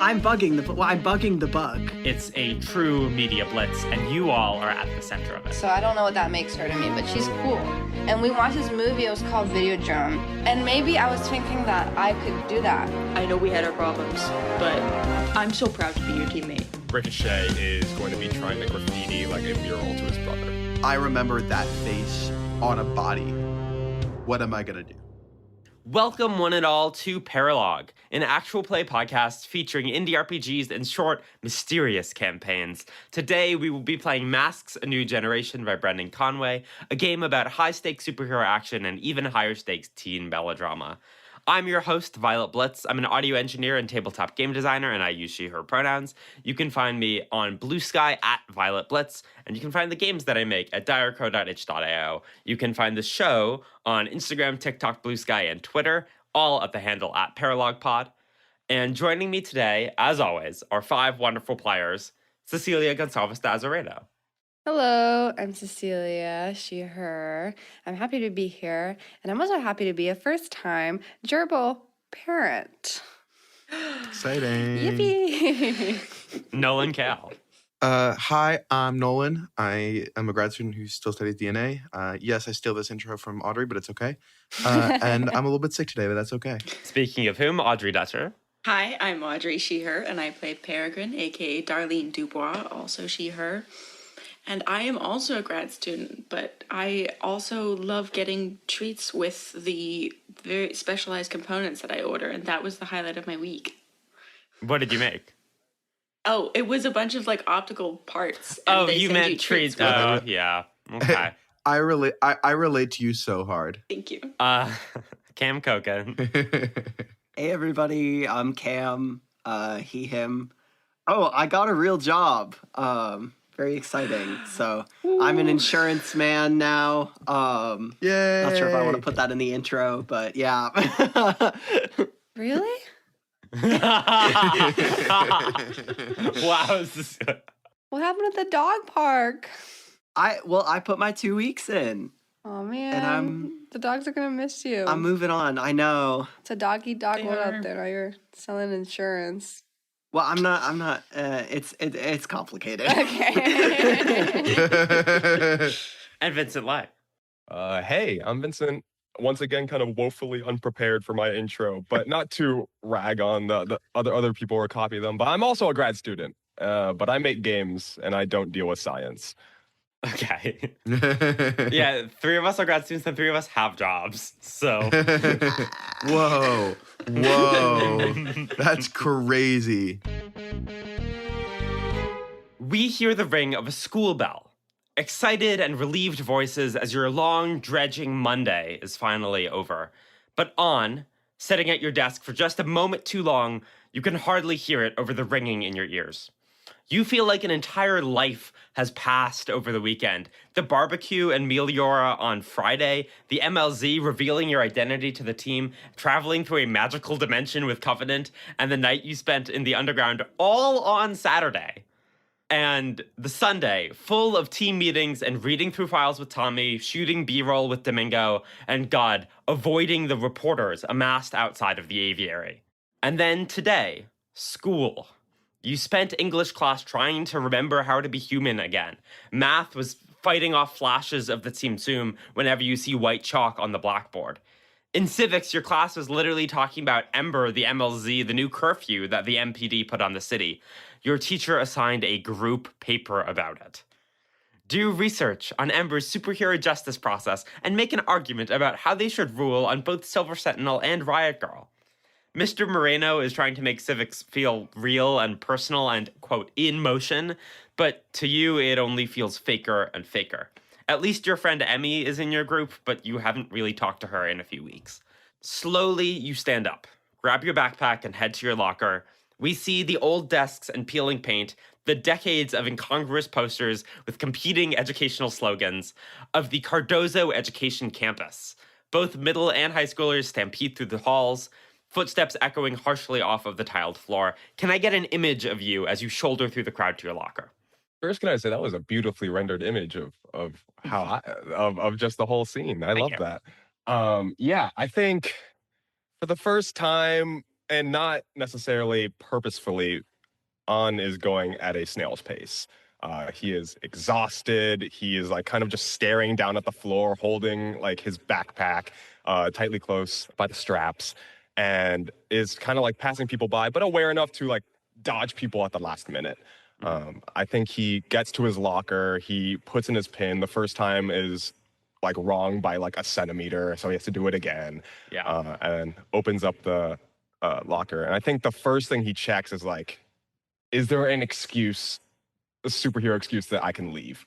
I'm bugging the bug. It's a true media blitz, and you all are at the center of it. So I don't know what that makes her to me, but she's cool. And we watched this movie, it was called Videodrome. And maybe I was thinking that I could do that. I know we had our problems, but I'm so proud to be your teammate. Ricochet is going to be trying to graffiti like a mural to his brother. I remember that face on a body. What am I gonna do? Welcome one and all to Paralog, an actual play podcast featuring indie RPGs and short, mysterious campaigns. Today we will be playing Masks: A New Generation by Brendan Conway, a game about high-stakes superhero action and even higher-stakes teen melodrama. I'm your host, Violet Blitz. I'm an audio engineer and tabletop game designer, and I use she, her pronouns. You can find me on Blue Sky at Violet Blitz, and you can find the games that I make at direco.itch.io. You can find the show on Instagram, TikTok, Blue Sky, and Twitter, all at the handle at ParalogPod. And joining me today, as always, are 5 wonderful players, Cecilia Gonçalves de Azeredo. Hello, I'm Cecilia, she, her. I'm happy to be here, and I'm also happy to be a first-time gerbil parent. Exciting. Yippee! Nolan Cal. Hi, I'm Nolan. I am a grad student who still studies DNA. Yes, I steal this intro from Audrey, but it's okay. And I'm a little bit sick today, but that's okay. Speaking of whom, Audrey Dutcher. Hi, I'm Audrey, she, her, and I play Peregrine, aka Darlene Dubois, also she, her. And I am also a grad student, but I also love getting treats with the very specialized components that I order, and that was the highlight of my week. What did you make? Oh, it was a bunch of like optical parts. Oh, you meant treats. Oh, yeah. Okay. I relate to you so hard. Thank you. Cam Koken. Hey everybody, I'm Cam. He, him. Oh, I got a real job. Very exciting. So I'm an insurance man now. Yay! Not sure if I want to put that in the intro, but yeah. Really? Wow. What happened at the dog park? I put my 2 weeks in. Oh man, And the dogs are gonna miss you. I'm moving on. I know. It's a dog-eat-dog They world are. out there. Now you're selling insurance. Well, I'm not. It's complicated. Okay. And Vincent Lai. Hey, I'm Vincent. Once again, kind of woefully unprepared for my intro, but not to rag on the other people or copy them. But I'm also a grad student. But I make games and I don't deal with science. Okay. Yeah, 3 of us are grad students and 3 of us have jobs. So. Whoa. That's crazy. We hear the ring of a school bell. Excited and relieved voices as your long, dredging Monday is finally over. But sitting at your desk for just a moment too long, you can hardly hear it over the ringing in your ears. You feel like an entire life has passed over the weekend. The barbecue and Meliora on Friday, the MLZ revealing your identity to the team, traveling through a magical dimension with Covenant, and the night you spent in the underground all on Saturday. And the Sunday, full of team meetings and reading through files with Tommy, shooting B-roll with Domingo, and God, avoiding the reporters amassed outside of the aviary. And then today, school. You spent English class trying to remember how to be human again. Math was fighting off flashes of the Tsum Tsum whenever you see white chalk on the blackboard. In civics, your class was literally talking about Ember, the MLZ, the new curfew that the MPD put on the city. Your teacher assigned a group paper about it. Do research on Ember's superhero justice process and make an argument about how they should rule on both Silver Sentinel and Riot Girl. Mr. Moreno is trying to make civics feel real and personal and, quote, in motion, but to you, it only feels faker and faker. At least your friend Emmy is in your group, but you haven't really talked to her in a few weeks. Slowly, you stand up, grab your backpack, and head to your locker. We see the old desks and peeling paint, the decades of incongruous posters with competing educational slogans of the Cardozo Education Campus. Both middle and high schoolers stampede through the halls, footsteps echoing harshly off of the tiled floor. Can I get an image of you as you shoulder through the crowd to your locker? First, can I say that was a beautifully rendered image of how of just the whole scene. I love that. Yeah, I think for the first time and not necessarily purposefully, On is going at a snail's pace. He is exhausted. He is like kind of just staring down at the floor, holding like his backpack tightly close by the straps, and is kind of like passing people by, but aware enough to like dodge people at the last minute. I think he gets to his locker. He puts in his pin. The first time is like wrong by like a centimeter, so he has to do it again. Yeah. And opens up the locker. And I think the first thing he checks is like, is there an excuse, a superhero excuse that I can leave?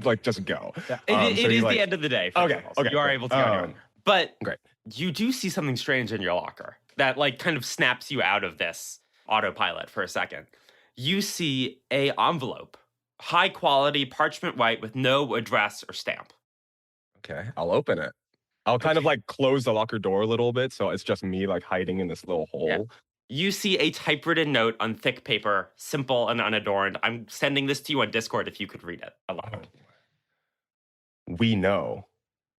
Like, just go. It So he, is like- the end of the day. Okay, So okay, you are great. able to go on your own. But Great. you do see something strange in your locker that like kind of snaps you out of this autopilot for a second. You see a envelope, high quality parchment white with no address or stamp. Okay, I'll open it. I'll kind of like close the locker door a little bit, so it's just me like hiding in this little hole. Yeah. You see a typewritten note on thick paper, simple and unadorned. I'm sending this to you on Discord if you could read it aloud. We know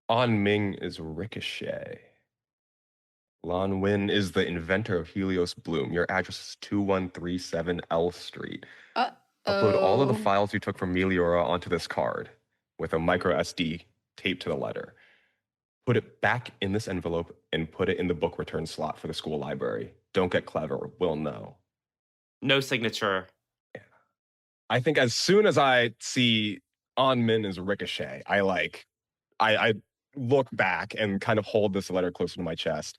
On Ming is Ricochet. Lan Win is the inventor of Helios Bloom. Your address is 2137 L Street. Upload all of the files you took from Meliora onto this card with a micro SD taped to the letter. Put it back in this envelope and put it in the book return slot for the school library. Don't get clever. We'll know. No signature. I think as soon as I see On Min is Ricochet, I look back and kind of hold this letter closer to my chest.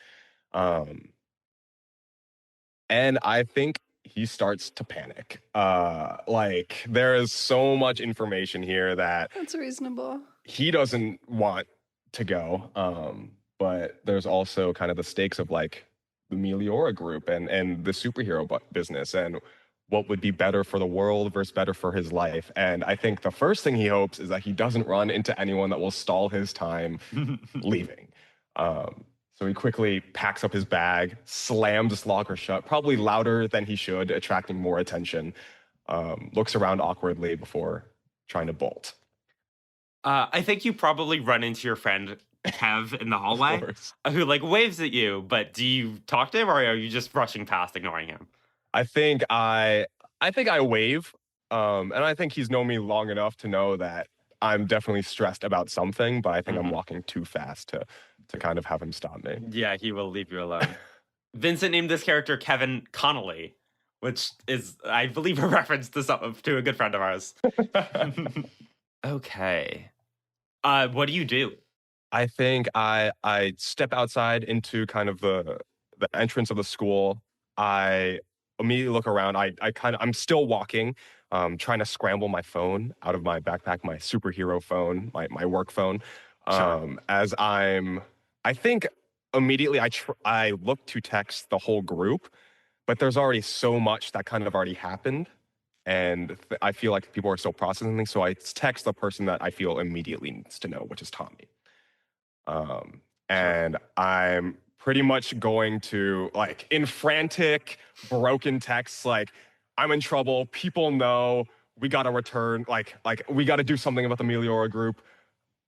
And I think he starts to panic. Like, there is so much information here that That's reasonable. he doesn't want to go. But there's also kind of the stakes of like the Meliora group and the superhero business and what would be better for the world versus better for his life. And I think the first thing he hopes is that he doesn't run into anyone that will stall his time leaving. So he quickly packs up his bag, slams his locker shut, probably louder than he should, attracting more attention, looks around awkwardly before trying to bolt. I think you probably run into your friend Kev in the hallway, who like waves at you, but do you talk to him or are you just rushing past, ignoring him? I think I wave, and I think he's known me long enough to know that I'm definitely stressed about something, but I think I'm walking too fast to kind of have him stop me. Yeah, he will leave you alone. Vincent named this character Kevin Connolly, which is, I believe, a reference to a good friend of ours. Okay. What do you do? I think I step outside into kind of the entrance of the school. I immediately look around. I'm still walking, trying to scramble my phone out of my backpack, my superhero phone, my work phone. Sure. As I think immediately I look to text the whole group, but there's already so much that kind of already happened. And I feel like people are still processing things. So I text the person that I feel immediately needs to know, which is Tommy. And I'm pretty much going to, like, in frantic, broken texts, like, I'm in trouble. People know. We got to return. Like we got to do something about the Meliora group.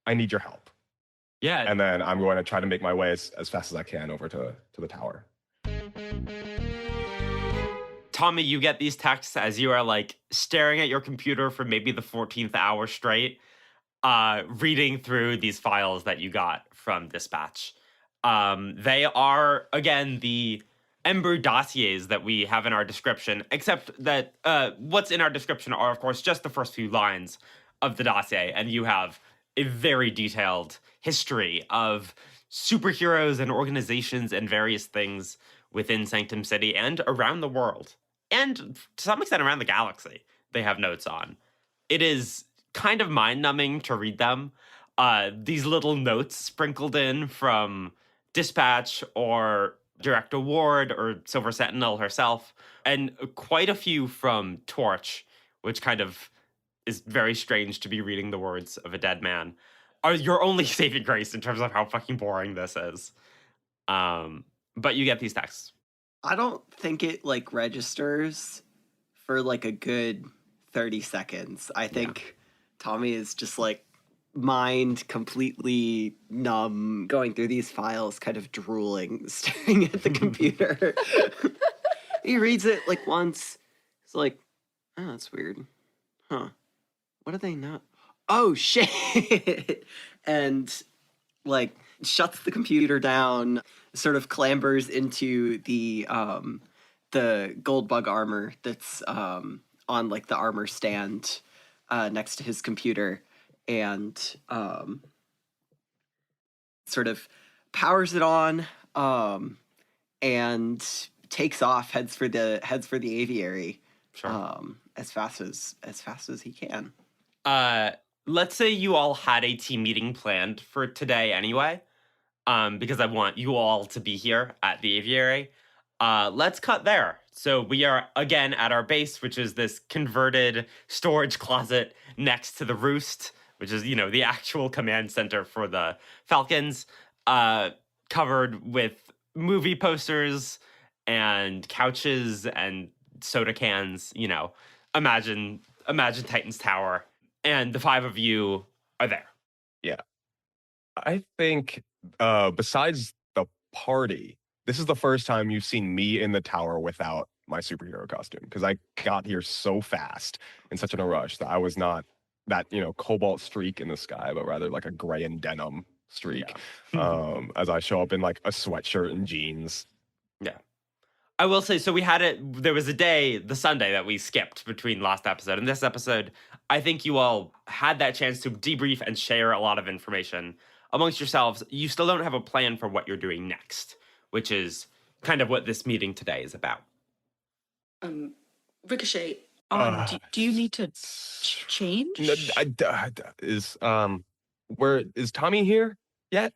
I need your help. Yeah. And then I'm going to try to make my way as fast as I can over to the tower. Tommy, you get these texts as you are like staring at your computer for maybe the 14th hour straight, reading through these files that you got from Dispatch. They are, again, the Ember dossiers that we have in our description, except that what's in our description are, of course, just the first few lines of the dossier, and you have a very detailed history of superheroes and organizations and various things within Sanctum City and around the world. And to some extent around the galaxy, they have notes on. It is kind of mind-numbing to read them. These little notes sprinkled in from Dispatch or Director Ward or Silver Sentinel herself, and quite a few from Torch, which kind of is very strange to be reading the words of a dead man, are your only saving grace in terms of how fucking boring this is. But you get these texts. I don't think it like registers for like a good 30 seconds. I think Tommy is just like mind completely numb, going through these files, kind of drooling, staring at the computer. He reads it like once. He's like, oh, that's weird. Huh. What do they know? Oh, shit. And like shuts the computer down, sort of clambers into the gold bug armor that's on like the armor stand next to his computer, and sort of powers it on, and takes off, heads for the aviary. Sure. As fast as he can. Let's say you all had a team meeting planned for today anyway, because I want you all to be here at the aviary. Let's cut there. So we are again at our base, which is this converted storage closet next to the roost, which is, the actual command center for the Falcons, covered with movie posters and couches and soda cans. Imagine Titan's Tower, and the 5 of you are there. Yeah. I think besides the party, this is the first time you've seen me in the tower without my superhero costume, because I got here so fast in such a rush that I was not that, cobalt streak in the sky, but rather like a gray and denim streak. Yeah. As I show up in like a sweatshirt and jeans. Yeah. I will say, so there was a day, the Sunday, that we skipped between last episode and this episode. I think you all had that chance to debrief and share a lot of information amongst yourselves. You still don't have a plan for what you're doing next, which is kind of what this meeting today is about. Ricochet, do you need to change? Where is Tommy here yet?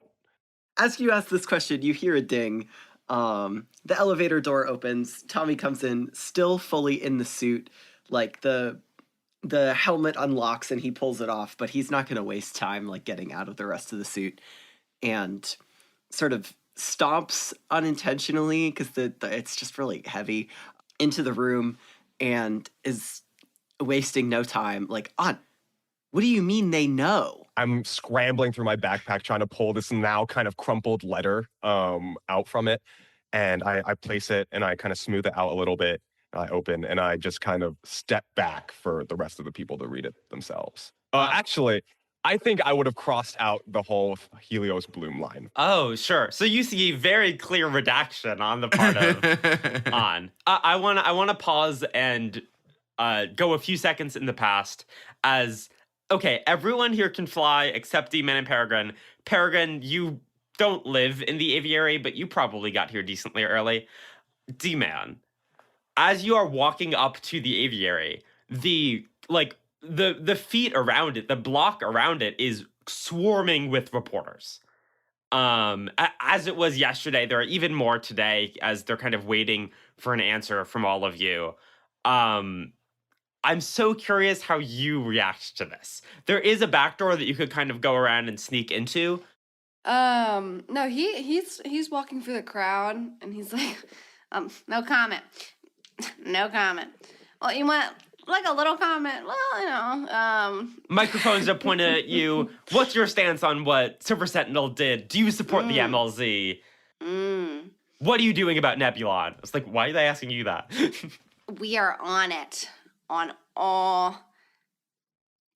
As you ask this question, you hear a ding. The elevator door opens. Tommy comes in, still fully in the suit. Like the helmet unlocks and he pulls it off, but he's not going to waste time like getting out of the rest of the suit, and sort of stomps unintentionally because it's just really heavy into the room, and is wasting no time. Like, what do you mean they know? I'm scrambling through my backpack trying to pull this now kind of crumpled letter out from it. And I place it and I kind of smooth it out a little bit. I open and I just kind of step back for the rest of the people to read it themselves. Actually, I think I would have crossed out the whole Helios Bloom line. Oh, sure. So you see a very clear redaction on the part of On. I want to pause and go a few seconds in the past as... Okay, everyone here can fly except D-Man and Peregrine. Peregrine, you don't live in the aviary, but you probably got here decently early. D-Man, as you are walking up to the aviary, the feet around it, the block around it is swarming with reporters. As it was yesterday, there are even more today as they're kind of waiting for an answer from all of you. I'm so curious how you react to this. There is a back door that you could kind of go around and sneak into. No, he's walking through the crowd and he's like, no comment. No comment. Well, you want like a little comment? Well, Microphones are pointed at you. What's your stance on what Super Sentinel did? Do you support the MLZ? What are you doing about Nebulon? It's like, why are they asking you that? We are on it. On all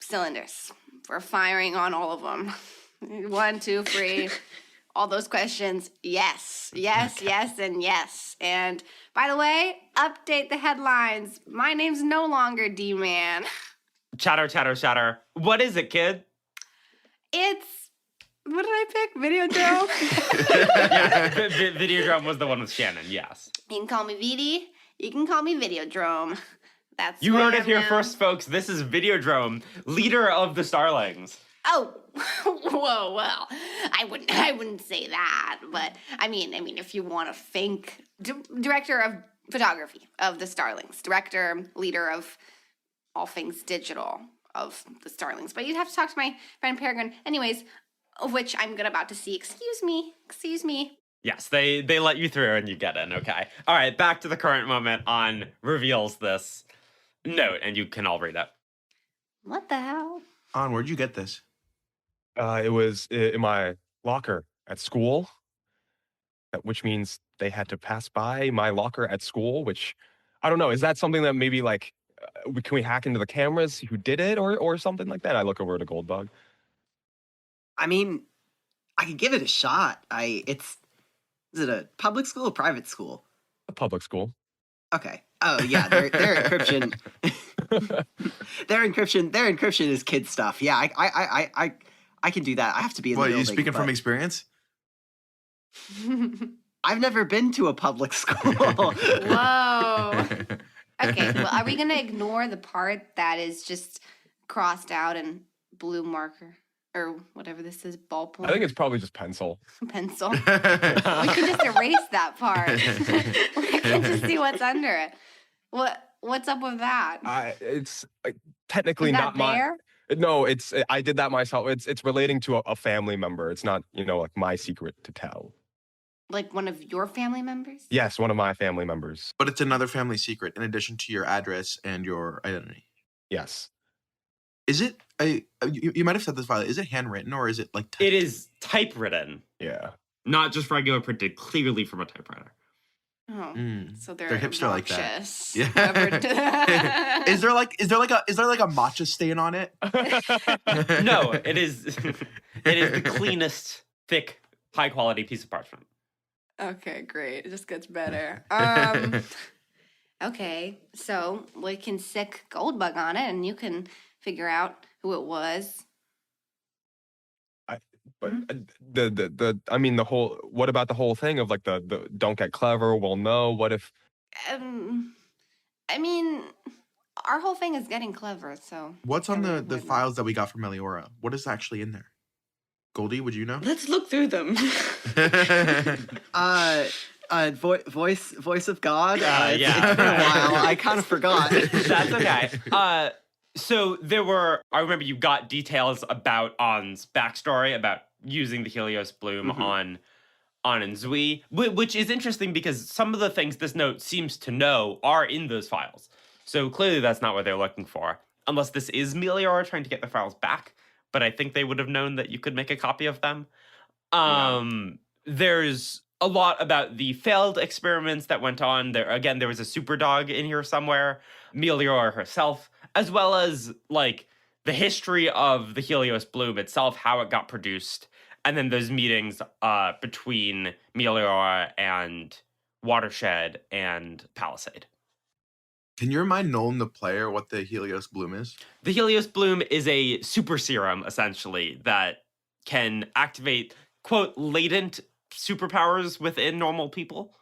cylinders. We're firing on all of them. 1, 2, 3. All those questions. Yes, yes, okay. Yes, and yes. And by the way, update the headlines. My name's no longer D-Man. Chatter, chatter, chatter. What is it, kid? It's... What did I pick? Videodrome? Yeah, Videodrome was the one with Shannon, yes. You can call me VD. You can call me Videodrome. That's you heard it here first, folks. This is Videodrome, leader of the Starlings. Oh, whoa, well, I wouldn't say that, but I mean, if you want to think, director of photography of the Starlings, director, leader of all things digital of the Starlings. But you'd have to talk to my friend Peregrine, anyways, which I'm about to see. Excuse me. Yes, they let you through and you get in. Okay. All right, back to the current moment. On reveals this note, and you can all read it. What the hell? On, where'd you get this? It was in my locker at school, which means they had to pass by my locker at school, which I don't know. Is that something that maybe like can we hack into the cameras who did it or something like that? I look over to Goldbug. I mean, I could give it a shot. Is it a public school or private school? A public school. Okay. Oh yeah, their encryption. Their encryption is kid stuff. Yeah, I can do that. I have to be in the What, building. you speaking from but experience? I've never been to a public school. Whoa. Okay, well, are we gonna ignore the part that is just crossed out in blue marker or whatever this is, ballpoint? I think it's probably just pencil. Pencil. We can just erase that part. We can just see what's under it. What's up with that? It's technically Is that not my. there? No, I did that myself. It's relating to a family member. It's not like my secret to tell. Like one of your family members? Yes, one of my family members. But it's another family secret in addition to your address and your identity. Yes. Is it? You might have said this, Violet. Is it handwritten or is it like? It is typewritten, Yeah. not just regular printed, clearly from a typewriter. Oh, so they're hipster like that. obnoxious. Yeah. Whoever is there like a matcha stain on it? No, it is the cleanest, thick, high quality piece of parchment. Okay, great. It just gets better. Okay, so we can sick Goldbug on it, and you can figure out who it was. But the whole. What about the whole thing of like the don't get clever? We'll know. What if? I mean, our whole thing is getting clever. So What's on everyone the would know. files that we got from Meliora? What is actually in there? Goldie, would you know? Let's look through them. Voice of God. Yeah. It's been a while. I kind of forgot. That's okay. So I remember you got details about On's backstory, about using the Helios Bloom on and Zui, which is interesting because some of the things this note seems to know are in those files. So clearly that's not what they're looking for, unless this is Meliora trying to get the files back. But I think they would have known that you could make a copy of them. There's a lot about the failed experiments that went on. There was a super dog in here somewhere, Meliora herself, as well as like the history of the Helios Bloom itself, how it got produced, and then those meetings between Meliora and Watershed and Palisade. Can you remind Nolan, the player, what the Helios Bloom is? The Helios Bloom is a super serum, essentially, that can activate, quote, latent superpowers within normal people.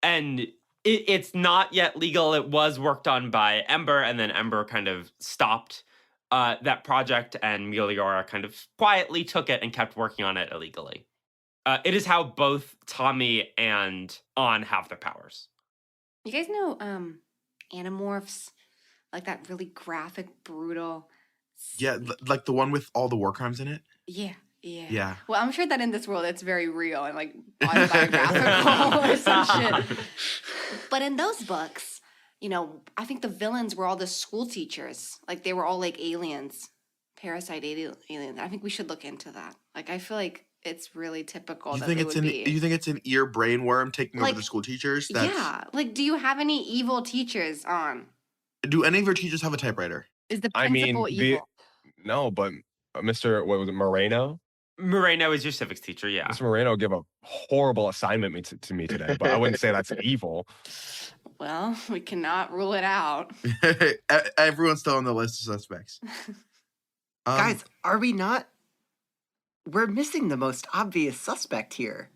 And it's not yet legal. It was worked on by Ember, and then Ember kind of stopped that project, and Meliora kind of quietly took it and kept working on it illegally. It is how both Tommy and On have their powers. You guys know Animorphs, like that really graphic, brutal. Yeah, like the one with all the war crimes in it? Yeah. Yeah. Well, I'm sure that in this world it's very real and like autobiographical or some shit. But in those books, I think the villains were all the school teachers. Like they were all like aliens, parasite aliens. I think we should look into that. Like I feel like it's really typical that they would be. You think it's an ear brain worm taking over Like, the school teachers? Yeah. Like, do you have any evil teachers on? Do any of your teachers have a typewriter? Is the I mean, principal evil? no, but Mr. What was it, Moreno? Moreno is your civics teacher, yeah. Mr. Moreno gave a horrible assignment to me today, but I wouldn't say that's evil. Well, we cannot rule it out. Everyone's still on the list of suspects. Guys, are we not? We're missing the most obvious suspect here.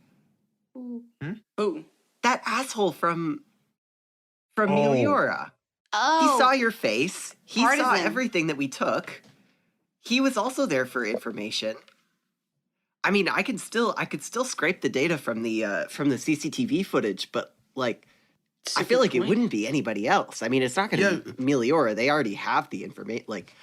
Who? That asshole from Oh. Meliora. Oh, He saw your face. He saw Partisan. everything that we took. He was also there for information. I mean, I could still scrape the data from the CCTV footage, but like, I feel like it wouldn't be anybody else. I mean, it's not going to be Meliora. They already have the information. Like,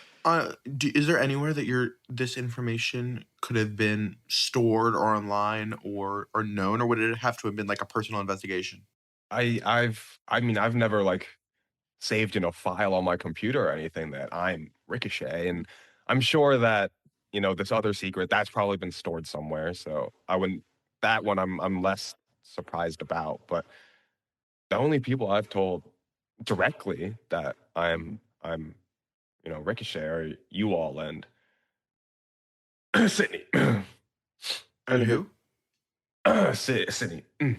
is there anywhere that this information could have been stored or online or known, or would it have to have been like a personal investigation? I've never like saved in a file on my computer or anything that I'm Ricochet, and I'm sure that this other secret, that's probably been stored somewhere. So that one I'm less surprised about. But the only people I've told directly that I'm Ricochet are you all and Sydney. And who? Sydney. It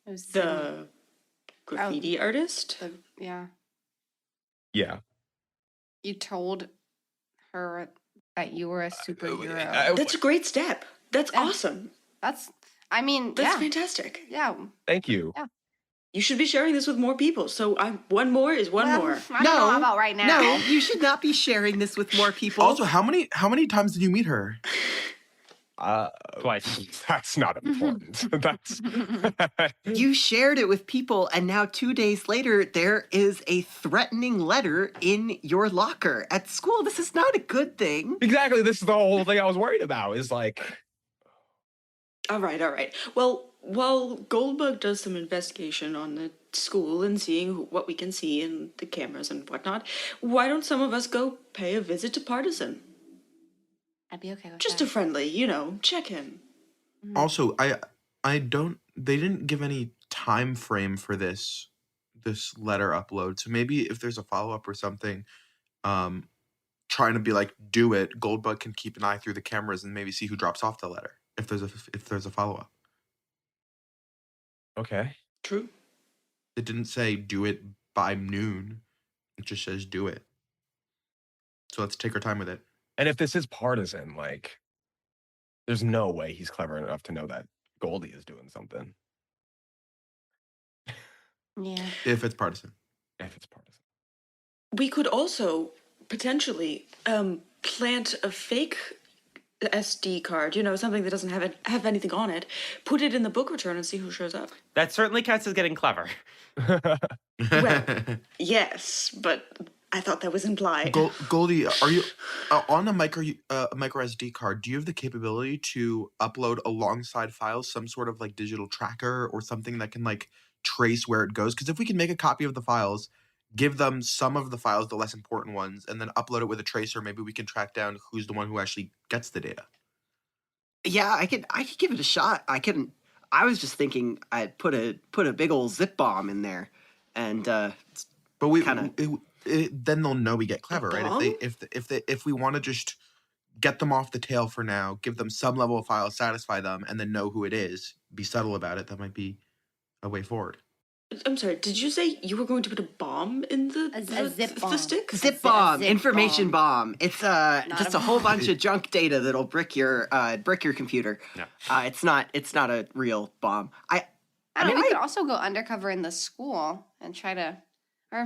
was The graffiti artist? yeah. Yeah. You told her that you were a superhero. That's a great step. That's Yeah. awesome. That's Fantastic. Yeah. Thank you. Yeah. You should be sharing this with more people. So one more is one Well, more. I don't know about right now. No, you should not be sharing this with more people. Also, how many times did you meet her? Twice. That's not important. That's You shared it with people, and now 2 days later, there is a threatening letter in your locker at school. This is not a good thing. exactly. This is the whole thing I was worried about. Is like, All right. Well, while Goldbug does some investigation on the school and seeing what we can see in the cameras and whatnot, why don't some of us go pay a visit to Partisan? I'd be okay with Just that. a friendly, check-in. Also, I don't. They didn't give any time frame for this letter upload. So maybe if there's a follow up or something, trying to be like, do it. Goldbug can keep an eye through the cameras and maybe see who drops off the letter if there's a follow up. okay. True. It didn't say do it by noon. It just says do it. So let's take our time with it. And if this is Partisan, like, there's no way he's clever enough to know that Goldie is doing something. Yeah. If it's Partisan. If it's Partisan. We could also potentially plant a fake SD card, something that doesn't have anything on it, put it in the book return and see who shows up. That certainly counts as getting clever. Well, yes, but I thought that was implied. Goldie, are you on a micro SD card? Do you have the capability to upload alongside files some sort of like digital tracker or something that can like trace where it goes? Because if we can make a copy of the files, give them some of the files, the less important ones, and then upload it with a tracer, maybe we can track down who's the one who actually gets the data. Yeah, I could give it a shot. I was just thinking I'd put a big old zip bomb in there, and But we Kinda. then they'll know we get clever, right? bomb? If we want to just get them off the tail for now, give them some level of files, satisfy them, and then know who it is, be subtle about it, that might be a way forward. I'm sorry, did you say you were going to put a bomb in A zip the bomb. stick? zip bomb, zip information bomb. It's just a a whole bomb. bunch of junk data that'll brick your computer. No. It's not a real bomb. I don't mean, know. We could also go undercover in the school and try to. Or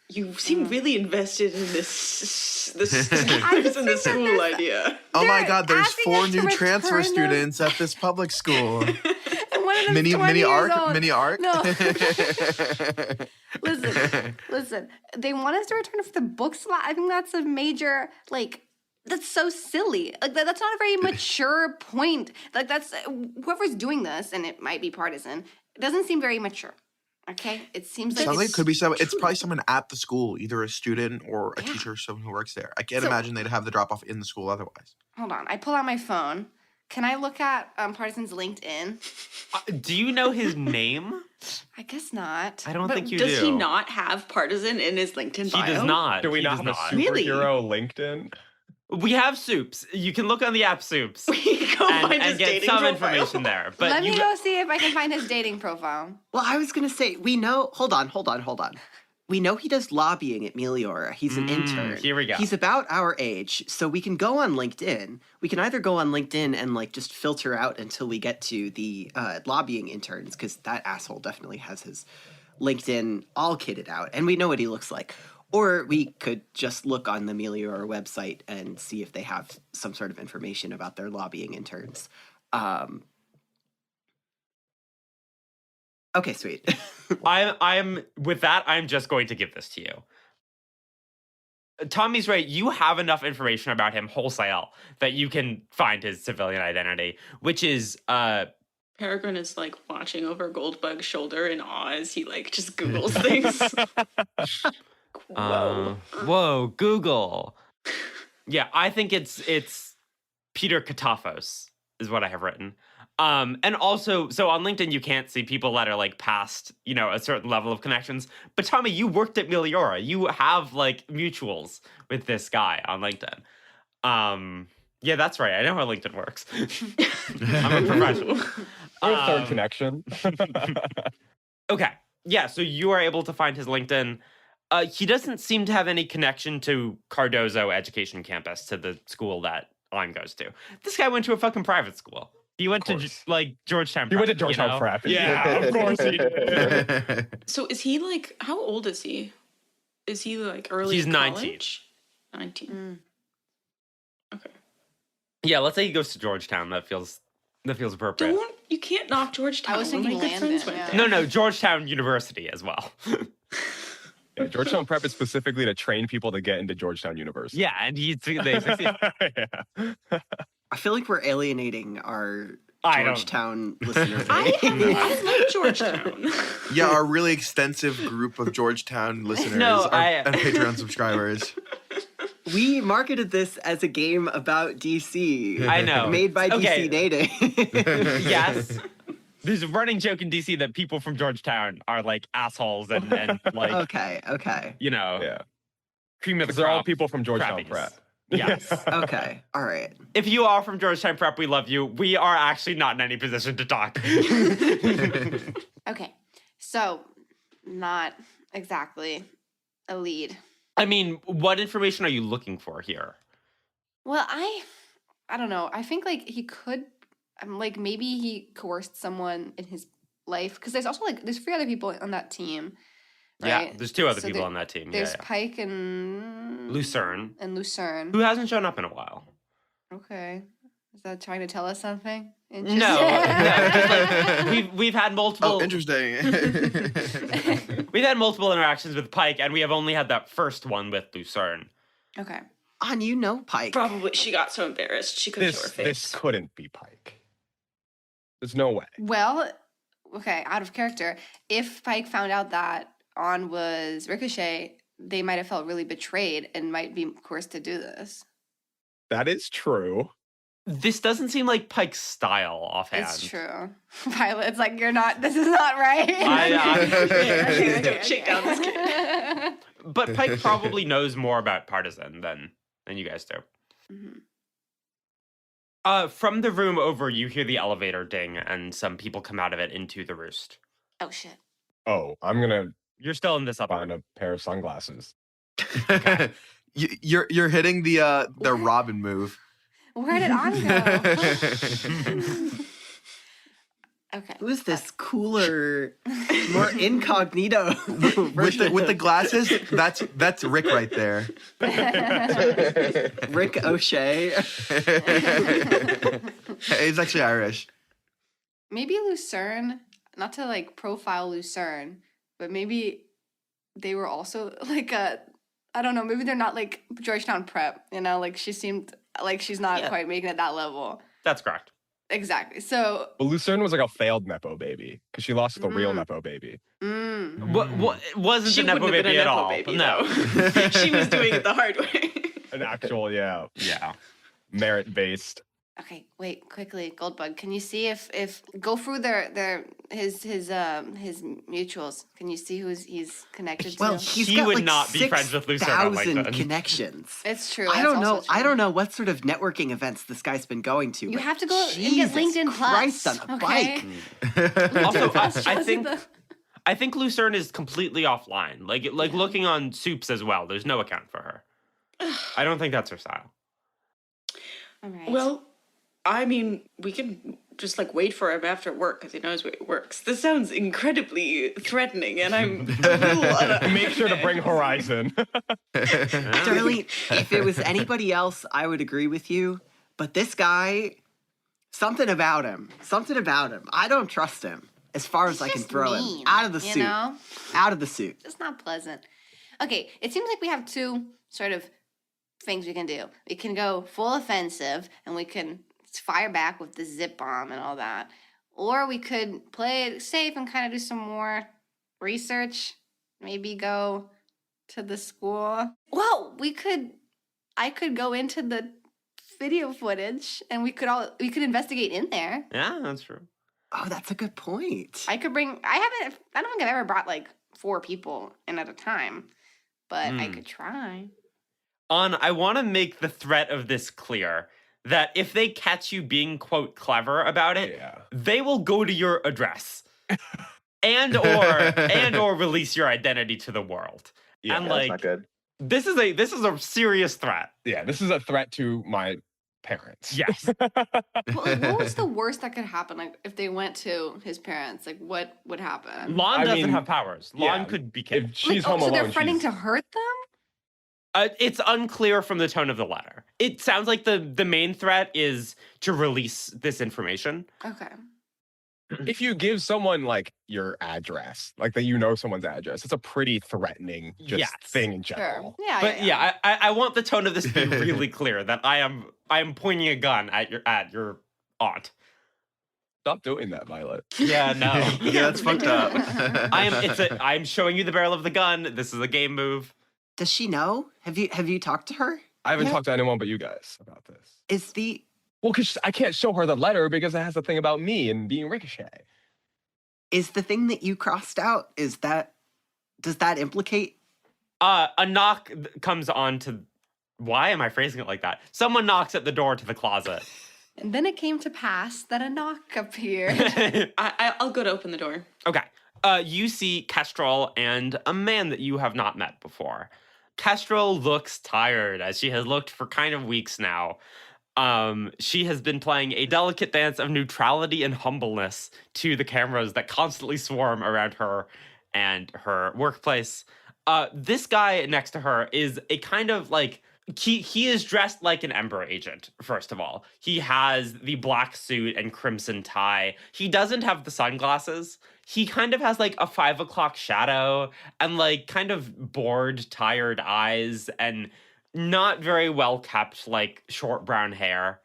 You seem really invested in this I just in the think that school there's- idea. Oh my They're God! There's asking 4 us to new transfer return them. students at this public school. and one of them's mini 20 years arc, old. mini arc. No. Listen. They want us to return it for the book slot. I think that's a major That's so silly. Like that's not a very mature point. Like that's whoever's doing this, and it might be Partisan. It doesn't seem very mature. Okay, it seems like Sounds like it it's could be someone. It's probably someone at the school, either a student or a Yeah. teacher, or someone who works there. I can't So- imagine they'd have the drop off in the school otherwise. Hold on. I pull out my phone. Can I look at Partisan's LinkedIn? Do you know his name? I guess not. I don't But think you Does do. he not have Partisan in his LinkedIn bio? He does not. Do we He not does have a Really? superhero LinkedIn? We have Soups. You can look on the app Soups We go find his and get dating some profile. information there. But Let you me go see if I can find his dating profile. Well, I was gonna say we know. Hold on. We know he does lobbying at Meliora. He's an intern. here we go. He's about our age, so we can go on LinkedIn. We can either go on LinkedIn and just filter out until we get to the lobbying interns, because that asshole definitely has his LinkedIn all kitted out, and we know what he looks like. Or we could just look on the Meliora website and see if they have some sort of information about their lobbying interns. Okay, sweet. I'm with that. I'm just going to give this to you. Tommy's right. You have enough information about him wholesale that you can find his civilian identity, which is Peregrine is watching over Goldbug's shoulder in awe as he just Googles things. Whoa. whoa, Google. Yeah, I think it's Peter Katafos is what I have written. And also, so on LinkedIn, you can't see people that are like past, a certain level of connections. But Tommy, you worked at Meliora. You have like mutuals with this guy on LinkedIn. Yeah, that's right. I know how LinkedIn works. I'm a professional. Third connection. Okay. Yeah, so you are able to find his LinkedIn. He doesn't seem to have any connection to Cardozo Education Campus, to the school that Lime goes to. This guy went to a fucking private school. He went to Georgetown. He went to Prep, Georgetown Prep. Yeah, of course he did. So is he like, how old is he? Is he like early He's 19. college? 19. Okay. Yeah, let's say he goes to Georgetown. That feels appropriate. You can't knock Georgetown. I was thinking My good friends Landon, went yeah. there. No, Georgetown University as well. Yeah, Georgetown Prep is specifically to train people to get into Georgetown University. Yeah, and they succeed. Yeah. I feel like we're alienating our I don't- Georgetown listeners. I love Georgetown. Yeah, our really extensive group of Georgetown listeners and Patreon subscribers. We marketed this as a game about DC. I know. Made by Okay. DC native. Yes. There's a running joke in DC that people from Georgetown are like assholes and like, Okay. Yeah. cream of the They're all crop people from Georgetown crappies. Prep. Yes. Okay. All right. If you are from Georgetown Prep, we love you. We are actually not in any position to talk. Okay, so not exactly a lead. I mean, what information are you looking for here? Well, I don't know. I think like he could, like maybe he coerced someone in his life because there's also like there's 3 other people on that team. Yeah, Right? there's 2 other So people on that team. There's Yeah. Pike and Lucerne, Lucerne. who hasn't shown up in a while. Okay, is that trying to tell us something? No, we've had multiple. Oh, interesting. We've had multiple interactions with Pike, and we have only had that first one with Lucerne. Okay. Pike. Probably she got so embarrassed she couldn't show her face. This couldn't be Pike. There's no way. Well, okay, out of character. If Pike found out that On was Ricochet, they might have felt really betrayed and might be coerced to do this. That is true. This doesn't seem like Pike's style offhand. It's true. Violet's like, you're not, this is not right. Don't shake down this kid. But Pike probably knows more about Partisan than you guys do. Mhm. From the room over, you hear the elevator ding, and some people come out of it into the roost. Oh, shit. Oh, I'm gonna You're still in this upper find a pair of sunglasses. You're hitting the Robin move. Where did On go? Okay. Who's this cooler, more incognito with the glasses? That's Rick right there. Rick O'Shea? He's actually Irish. Maybe Lucerne, not to like profile Lucerne, but maybe they were also like I don't know, maybe they're not like Georgetown Prep, like she seemed like she's not quite making it that level. That's correct. Exactly. So Well, Lucerne was like a failed Nepo baby because she lost to the real Nepo baby. What it wasn't She a Nepo wouldn't have been baby a at Nepo all. baby, No. though. She was doing it the hard way. An actual, yeah, merit-based. okay, wait, quickly, Goldbug, can you see if go through his mutuals? Can you see who he's connected to? Well, he's He got would like not be friends with Lucerne on 6,000 LinkedIn. connections. It's true. I that's don't know. also true. I don't know what sort of networking events this guy's been going to. You but have to go and get Jesus LinkedIn Christ Plus. on a Okay. bike. Also, Plus I shows think you I think Lucerne is completely offline. Like looking on Soups as well. There's no account for her. I don't think that's her style. All right. Well, I mean, we can just like wait for him after work because he knows where it works. This sounds incredibly threatening, and I'm Make sure to bring Horizon. Darlene, if it was anybody else, I would agree with you. But this guy, something about him. I don't trust him as far as I can just throw him mean, out of the you suit. know? Out of the suit. It's not pleasant. Okay, it seems like we have 2 sort of things we can do. We can go full offensive and we can fire back with the zip bomb and all that. Or we could play it safe and kind of do some more research. Maybe go to the school. Well, we could, I could go into the video footage and we could investigate in there. Yeah, that's true. Oh, that's a good point. I don't think I've ever brought like 4 people in at a time, but I could try. I want to make the threat of this clear that if they catch you being, quote, clever about it, they will go to your address and or release your identity to to the world. Yeah, and That's like, not good. this is a serious threat. Yeah, this is a threat to my parents. Yes. What was the worst that could happen? Like if they went to his parents, like what would happen? Lon I doesn't mean, have powers. Lon yeah, could be killed. If she's home so alone, they're threatening she's- to hurt them? It's unclear from the tone of the letter. It sounds like the main threat is to release this information. Okay. if you give someone like your address, like that, you know someone's address, it's a pretty threatening Yes. thing in Sure. general. Yeah. But yeah, I want the tone of this to be really clear that I am pointing a gun at your aunt. Stop doing that, Violet. Yeah, no. Yeah, that's fucked up. I'm showing you the barrel of the gun. This is a game move. Does she know? Have you talked to her? I haven't Yeah. talked to anyone but you guys about this. Is the Well, because I can't show her the letter because it has a thing about me and being Ricochet. thing that you crossed out, does that implicate? A knock comes on to. Why am I phrasing it like that? Someone knocks at the door to the closet. And then it came to pass that a knock appeared. I'll go to open the door. Okay. You see Kestrel and a man that you have not met before. Kestrel looks tired, as she has looked for kind of weeks now. She has been playing a delicate dance of neutrality and humbleness to the cameras that constantly swarm around her and her workplace. This guy next to her is a kind of like, he is dressed like an Ember agent, first of all. He has the black suit and crimson tie. He doesn't have the sunglasses. He kind of has like a 5 o'clock shadow and like kind of bored, tired eyes and not very well kept, like short brown hair.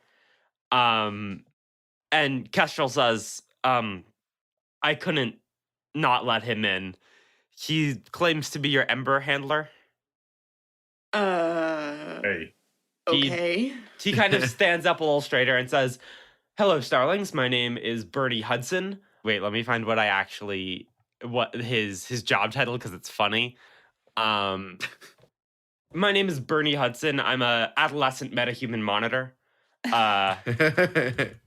And Kestrel says, I couldn't not let him in. He claims to be your Ember handler. Hey. Okay. He kind of stands up a little straighter and says, hello, Starlings. My name is Bernie Hudson. Wait, let me find what his job title, because it's funny. My name is Bernie Hudson. I'm a adolescent metahuman monitor.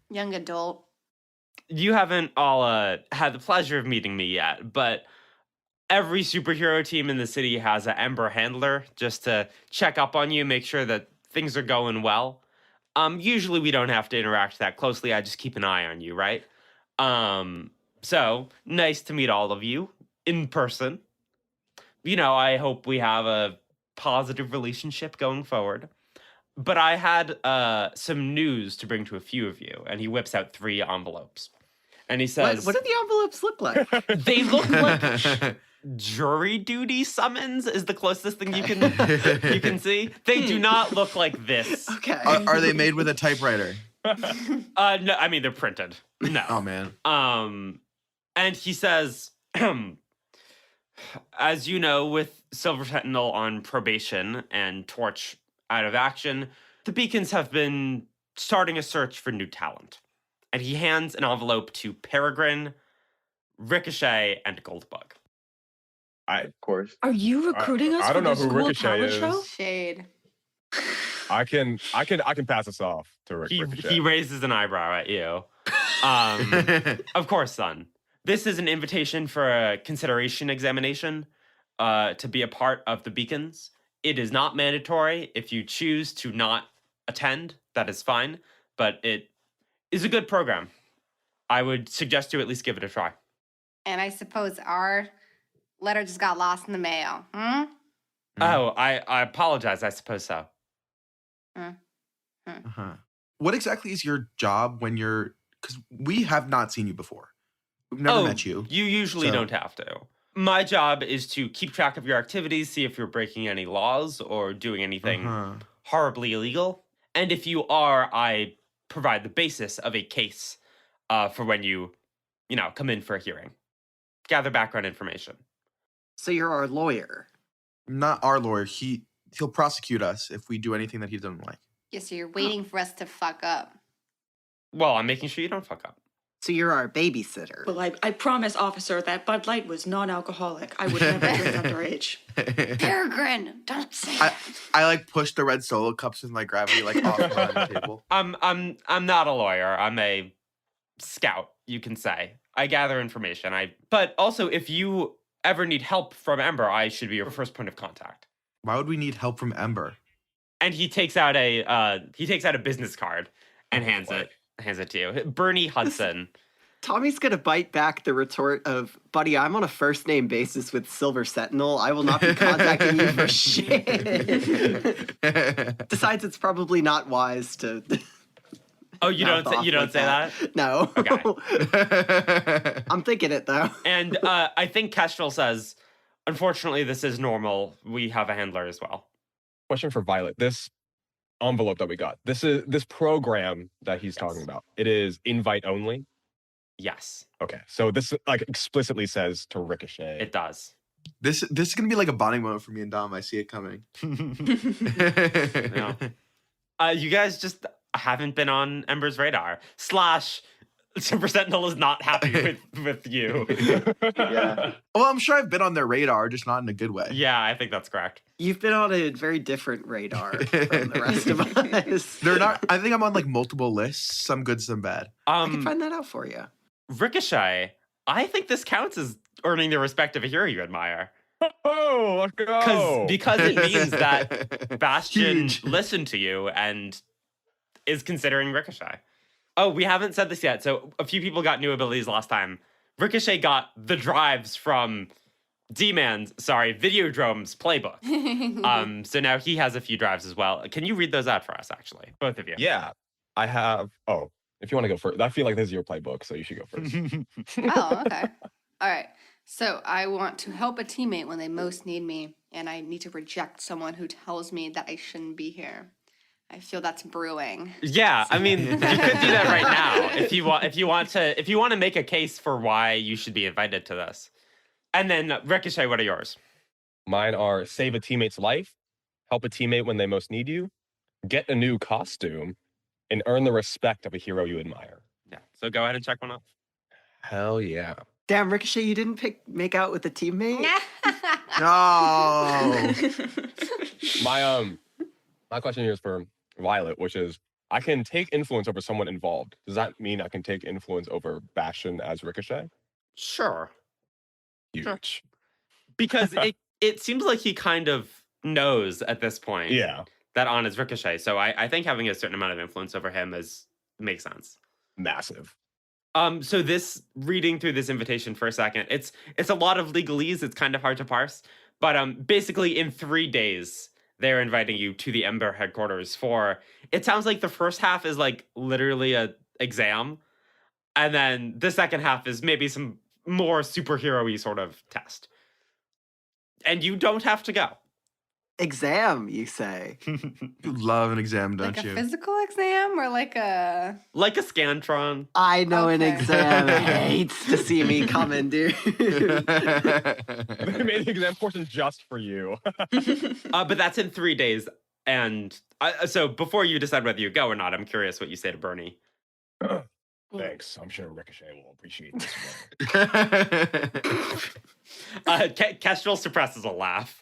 Young adult. You haven't all had the pleasure of meeting me yet, but every superhero team in the city has an Ember handler just to check up on you, make sure that things are going well. Usually we don't have to interact that closely. I just keep an eye on you, right? So nice to meet all of you in person. I hope we have a positive relationship going forward. But I had some news to bring to a few of you, and he whips out 3 envelopes. And he says, What do the envelopes look like? they look like jury duty summons is the closest thing you can see. They do not look like this. Okay. Are they made with a typewriter? No, I mean they're printed. No. Oh man. And he says, as you know, with Silver Sentinel on probation and Torch out of action, the Beacons have been starting a search for new talent. And he hands an envelope to Peregrine, Ricochet, and Goldbug. Of course. Are you recruiting us I for don't know the who school Ricochet talent is. show? Shade. I can pass this off to Ricochet. He raises an eyebrow at you. Of course, son. This is an invitation for a consideration examination to be a part of the Beacons. It is not mandatory. If you choose to not attend, that is fine. But it is a good program. I would suggest you at least give it a try. And I suppose our letter just got lost in the mail. Oh, I apologize. I suppose so. Uh-huh. What exactly is your job when you're? Because we have not seen you before. We've never met you. You usually so- don't have to. My job is to keep track of your activities, see if you're breaking any laws or doing anything Uh-huh. horribly illegal. And if you are, I provide the basis of a case for when you come in for a hearing. Gather background information. So you're our lawyer. Not our lawyer. he'll prosecute us if we do anything that he doesn't like. Yeah, so you're waiting for us to fuck up. Well, I'm making sure you don't fuck up. So you're our babysitter. Well, I promise, officer, that Bud Light was non-alcoholic. I would never drink underage. Peregrine, don't say that. I like push the red Solo cups with my gravity like off behind the table. I'm not a lawyer. I'm a scout, you can say. I gather information. But also, if you ever need help from Ember, I should be your first point of contact. Why would we need help from Ember? And he takes out a business card and hands it to you. Bernie Hudson. Tommy's gonna bite back the retort of, buddy, I'm on a first name basis with Silver Sentinel. I will not be contacting you for shit. Decides it's probably not wise to. Oh, you don't say that? No. Okay. I'm thinking it though. And I think Kestrel says, unfortunately, this is normal. We have a handler as well. Question for Violet. This envelope that we got, this program that he's talking about, it is invite only? Yes, Okay, so this like explicitly says to Ricochet. it does. This is gonna be like a bonding moment for me and Dom. I see it coming. Yeah. You guys just haven't been on Ember's radar. / Super Sentinel is not happy with you. Yeah. Well, I'm sure I've been on their radar, just not in a good way. Yeah, I think that's correct. You've been on a very different radar from the rest of us. They're not. I think I'm on like multiple lists, some good, some bad. I can find that out for you. Ricochet, I think this counts as earning the respect of a hero you admire. Oh, let's go! Because it means that Bastion Huge. listened to you and is considering Ricochet. Oh, we haven't said this yet. So a few people got new abilities last time. Ricochet got the drives from Videodrome's playbook. So now he has a few drives as well. Can you read those out for us, actually? Both of you. Yeah, I have. Oh, if you want to go first, I feel like this is your playbook, so you should go first. Oh, okay. All right. So I want to help a teammate when they most need me, and I need to reject someone who tells me that I shouldn't be here. I feel that's brewing. Yeah, I mean, you could do that right now if you want to make a case for why you should be invited to this. And then Ricochet, what are yours? Mine are save a teammate's life, help a teammate when they most need you, get a new costume, and earn the respect of a hero you admire. Yeah. So go ahead and check one off. Hell yeah. Damn, Ricochet, you didn't make out with a teammate? No. My question here is for Violet, which is, I can take influence over someone involved. Does that mean I can take influence over Bastion as Ricochet? Sure. Huge. Sure. Because it seems like he kind of knows at this point Yeah. that On is Ricochet. So I think having a certain amount of influence over him makes sense. Massive. So this reading through this invitation for a second, it's a lot of legalese. It's kind of hard to parse, but basically in 3 days they're inviting you to the Ember headquarters for. It sounds like the first half is like literally a exam, and then the second half is maybe some more superhero-y sort of test. And you don't have to go. Exam, you say? You love an exam, don't Like a you? physical exam or like a... Like a Scantron. I know an Okay. exam hates to see me coming, dude. They made the exam portion just for you. But that's in 3 days. And so before you decide whether you go or not, I'm curious what you say to Bernie. Thanks. I'm sure Ricochet will appreciate this one. Kestrel suppresses a laugh.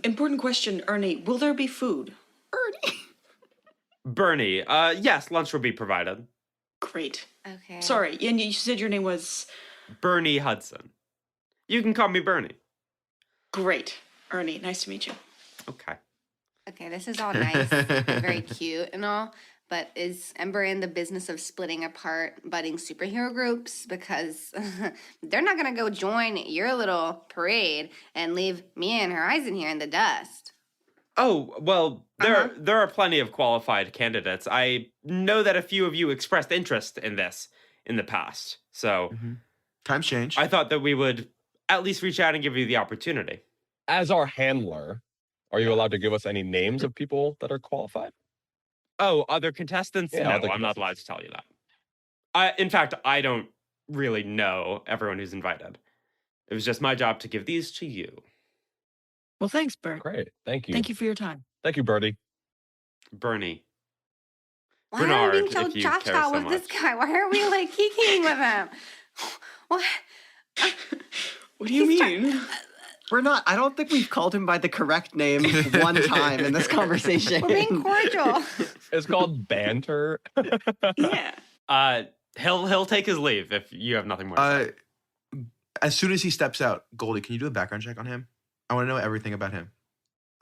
Important question, Ernie. Will there be food? Bernie, yes, lunch will be provided. Great. Okay. Sorry, and you said your name was... Bernie Hudson. You can call me Bernie. Great. Ernie, nice to meet you. Okay. Okay, this is all nice and very cute and all, but is Ember in the business of splitting apart budding superhero groups? Because they're not going to go join your little parade and leave me and Horizon here in the dust. Oh, well, there are plenty of qualified candidates. I know that a few of you expressed interest in this in the past. So Times change. I thought that we would at least reach out and give you the opportunity. As our handler, are you allowed to give us any names of people that are qualified? Oh, other contestants? Yeah, no, other I'm not allowed to tell you that. In fact, I don't really know everyone who's invited. It was just my job to give these to you. Well, thanks, Bert. Great. Thank you. Thank you for your time. Thank you, Birdie. Bernie. Why are we being Bernard, so if you cha-cha care so with this much. guy? Why are we like kikiing with him? What? What do you He's mean? We're not. I don't think we've called him by the correct name one time in this conversation. We're being cordial. It's called banter. Yeah. He'll take his leave if you have nothing more to say. As soon as he steps out, Goldie, can you do a background check on him? I want to know everything about him.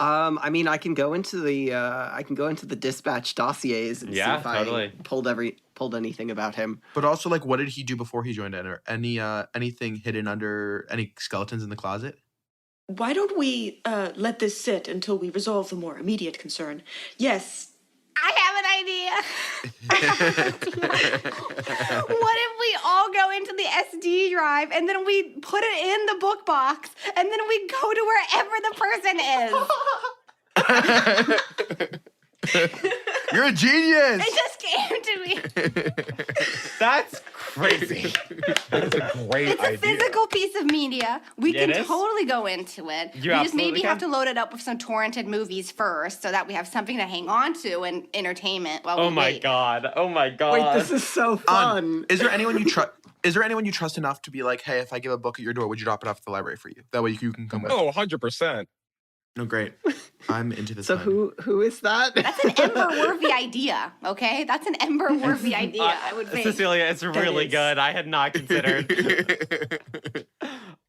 I mean, I can go into the dispatch dossiers and see Yeah, if totally. I pulled anything about him. But also, like, what did he do before he joined Enter? Anything hidden under any skeletons in the closet? Why don't we let this sit until we resolve the more immediate concern? Yes. I have an idea. What if we all go into the SD drive and then we put it in the book box and then we go to wherever the person is? You're a genius. It just came to me. That's crazy. That's a great It's a idea. physical piece of media. We Yeah, can it is. totally go into it. You We just maybe absolutely have can. to load it up with some torrented movies first so that we have something to hang on to and entertainment while Oh we my wait. god. Oh my god. Wait, this is so fun. Is there anyone you trust? Is there anyone you trust enough to be like, hey, if I give a book at your door, would you drop it off at the library for you? That way you can come with. Oh, 100%. No, great. I'm into this. So plan. who is that? That's an Ember-worthy idea, okay? That's an Ember-worthy idea, I would think. Cecilia, it's really is. good. I had not considered.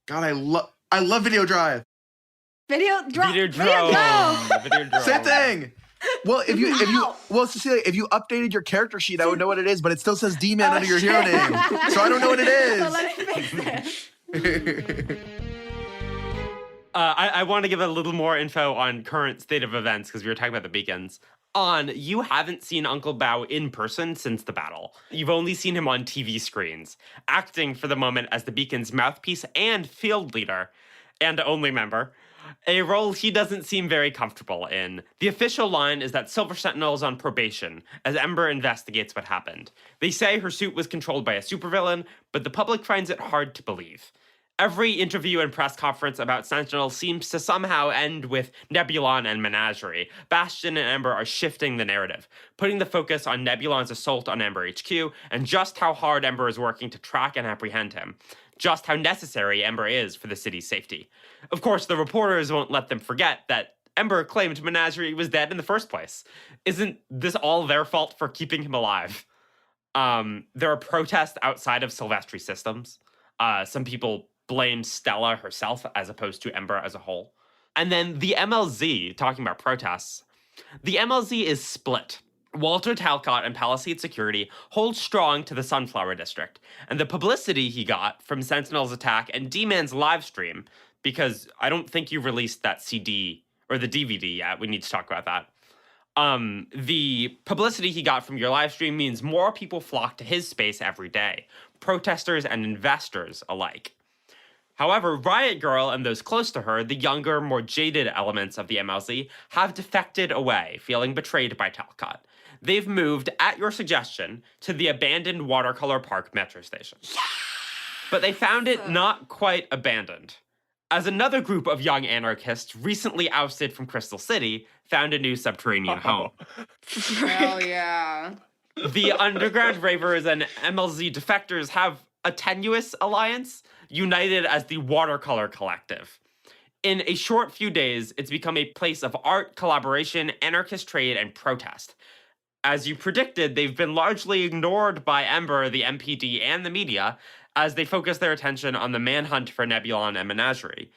God, I love Video Drive. Video drone. Videodrome. Same thing. Well, if you Ow. Cecilia, if you updated your character sheet, I would know what it is, but it still says D-Man under your hero name, so I don't know what it Well, let me fix it. I want to give a little more info on current state of events because we were talking about the beacons. You haven't seen Uncle Bao in person since the battle. You've only seen him on TV screens, acting for the moment as the beacon's mouthpiece and field leader, and only member, a role he doesn't seem very comfortable in. The official line is that Silver Sentinel is on probation as Ember investigates what happened. They say her suit was controlled by a supervillain, but the public finds it hard to believe. Every interview and press conference about Sentinel seems to somehow end with Nebulon and Menagerie. Bastion and Ember are shifting the narrative, putting the focus on Nebulon's assault on Ember HQ and just how hard Ember is working to track and apprehend him. Just how necessary Ember is for the city's safety. Of course, the reporters won't let them forget that Ember claimed Menagerie was dead in the first place. Isn't this all their fault for keeping him alive? There are protests outside of Silvestri Systems. Some people blame Stella herself as opposed to Ember as a whole. And then the MLZ, talking about protests, the MLZ is split. Walter Talcott and Palisade Security hold strong to the Sunflower District, and the publicity he got from Sentinel's attack and D-Man's live stream, because I don't think you released that CD or the DVD yet, we need to talk about that. The publicity he got from your live stream means more people flock to his space every day, protesters and investors alike. However, Riot Girl and those close to her, the younger, more jaded elements of the MLZ, have defected away, feeling betrayed by Talcott. They've moved, at your suggestion, to the abandoned Watercolor Park metro station. Yeah! But they found it not quite abandoned, as another group of young anarchists recently ousted from Crystal City found a new subterranean home. Hell yeah. The underground ravers and MLZ defectors have a tenuous alliance, united as the Watercolor Collective. In a short few days, it's become a place of art, collaboration, anarchist trade, and protest. As you predicted, they've been largely ignored by Ember, the MPD, and the media as they focus their attention on the manhunt for Nebulon and Menagerie.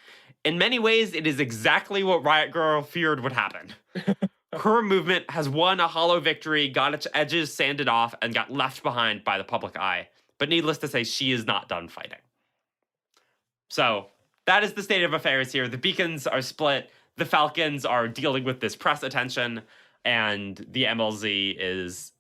In many ways, it is exactly what Riot Girl feared would happen. Her movement has won a hollow victory, got its edges sanded off, and got left behind by the public eye. But needless to say, she is not done fighting. So, that is the state of affairs here. The Beacons are split, the Falcons are dealing with this press attention, and the MLZ is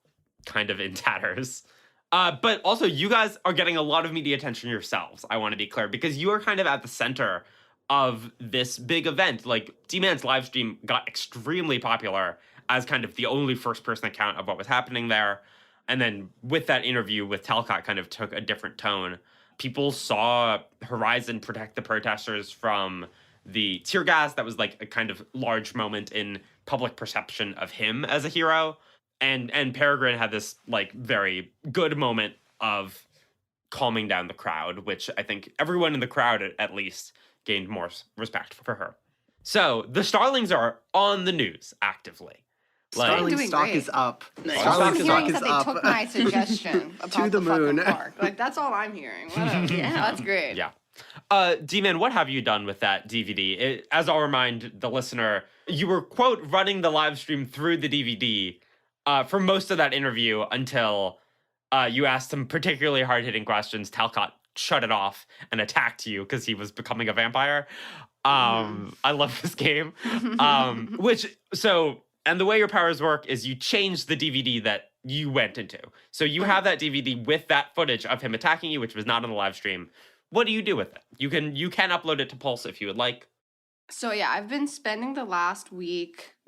kind of in tatters. But also, you guys are getting a lot of media attention yourselves, I want to be clear, because you are kind of at the center of this big event. Like, D-Man's live stream got extremely popular as kind of the only first-person account of what was happening there. And then with that interview with Talcott kind of took a different tone. People saw Horizon protect the protesters from the tear gas. That was like a kind of large moment in public perception of him as a hero. And Peregrine had this like very good moment of calming down the crowd, which I think everyone in the crowd at least gained more respect for her. So the Starlings are on the news actively. Starling doing stock great. is up. All Starling I'm hearing stock is is that they up. took my suggestion about To the moon. fucking park. Like, that's all I'm hearing. Whatever. Yeah, that's great. Yeah. D-Man, what have you done with that DVD? As I'll remind the listener, you were, quote, running the live stream through the DVD for most of that interview until you asked some particularly hard-hitting questions. Talcott shut it off and attacked you because he was becoming a vampire. I love this game. And the way your powers work is you change the DVD that you went into. So you have that DVD with that footage of him attacking you, which was not on the live stream. What do you do with it? You can upload it to Pulse if you would like. So yeah, I've been spending the last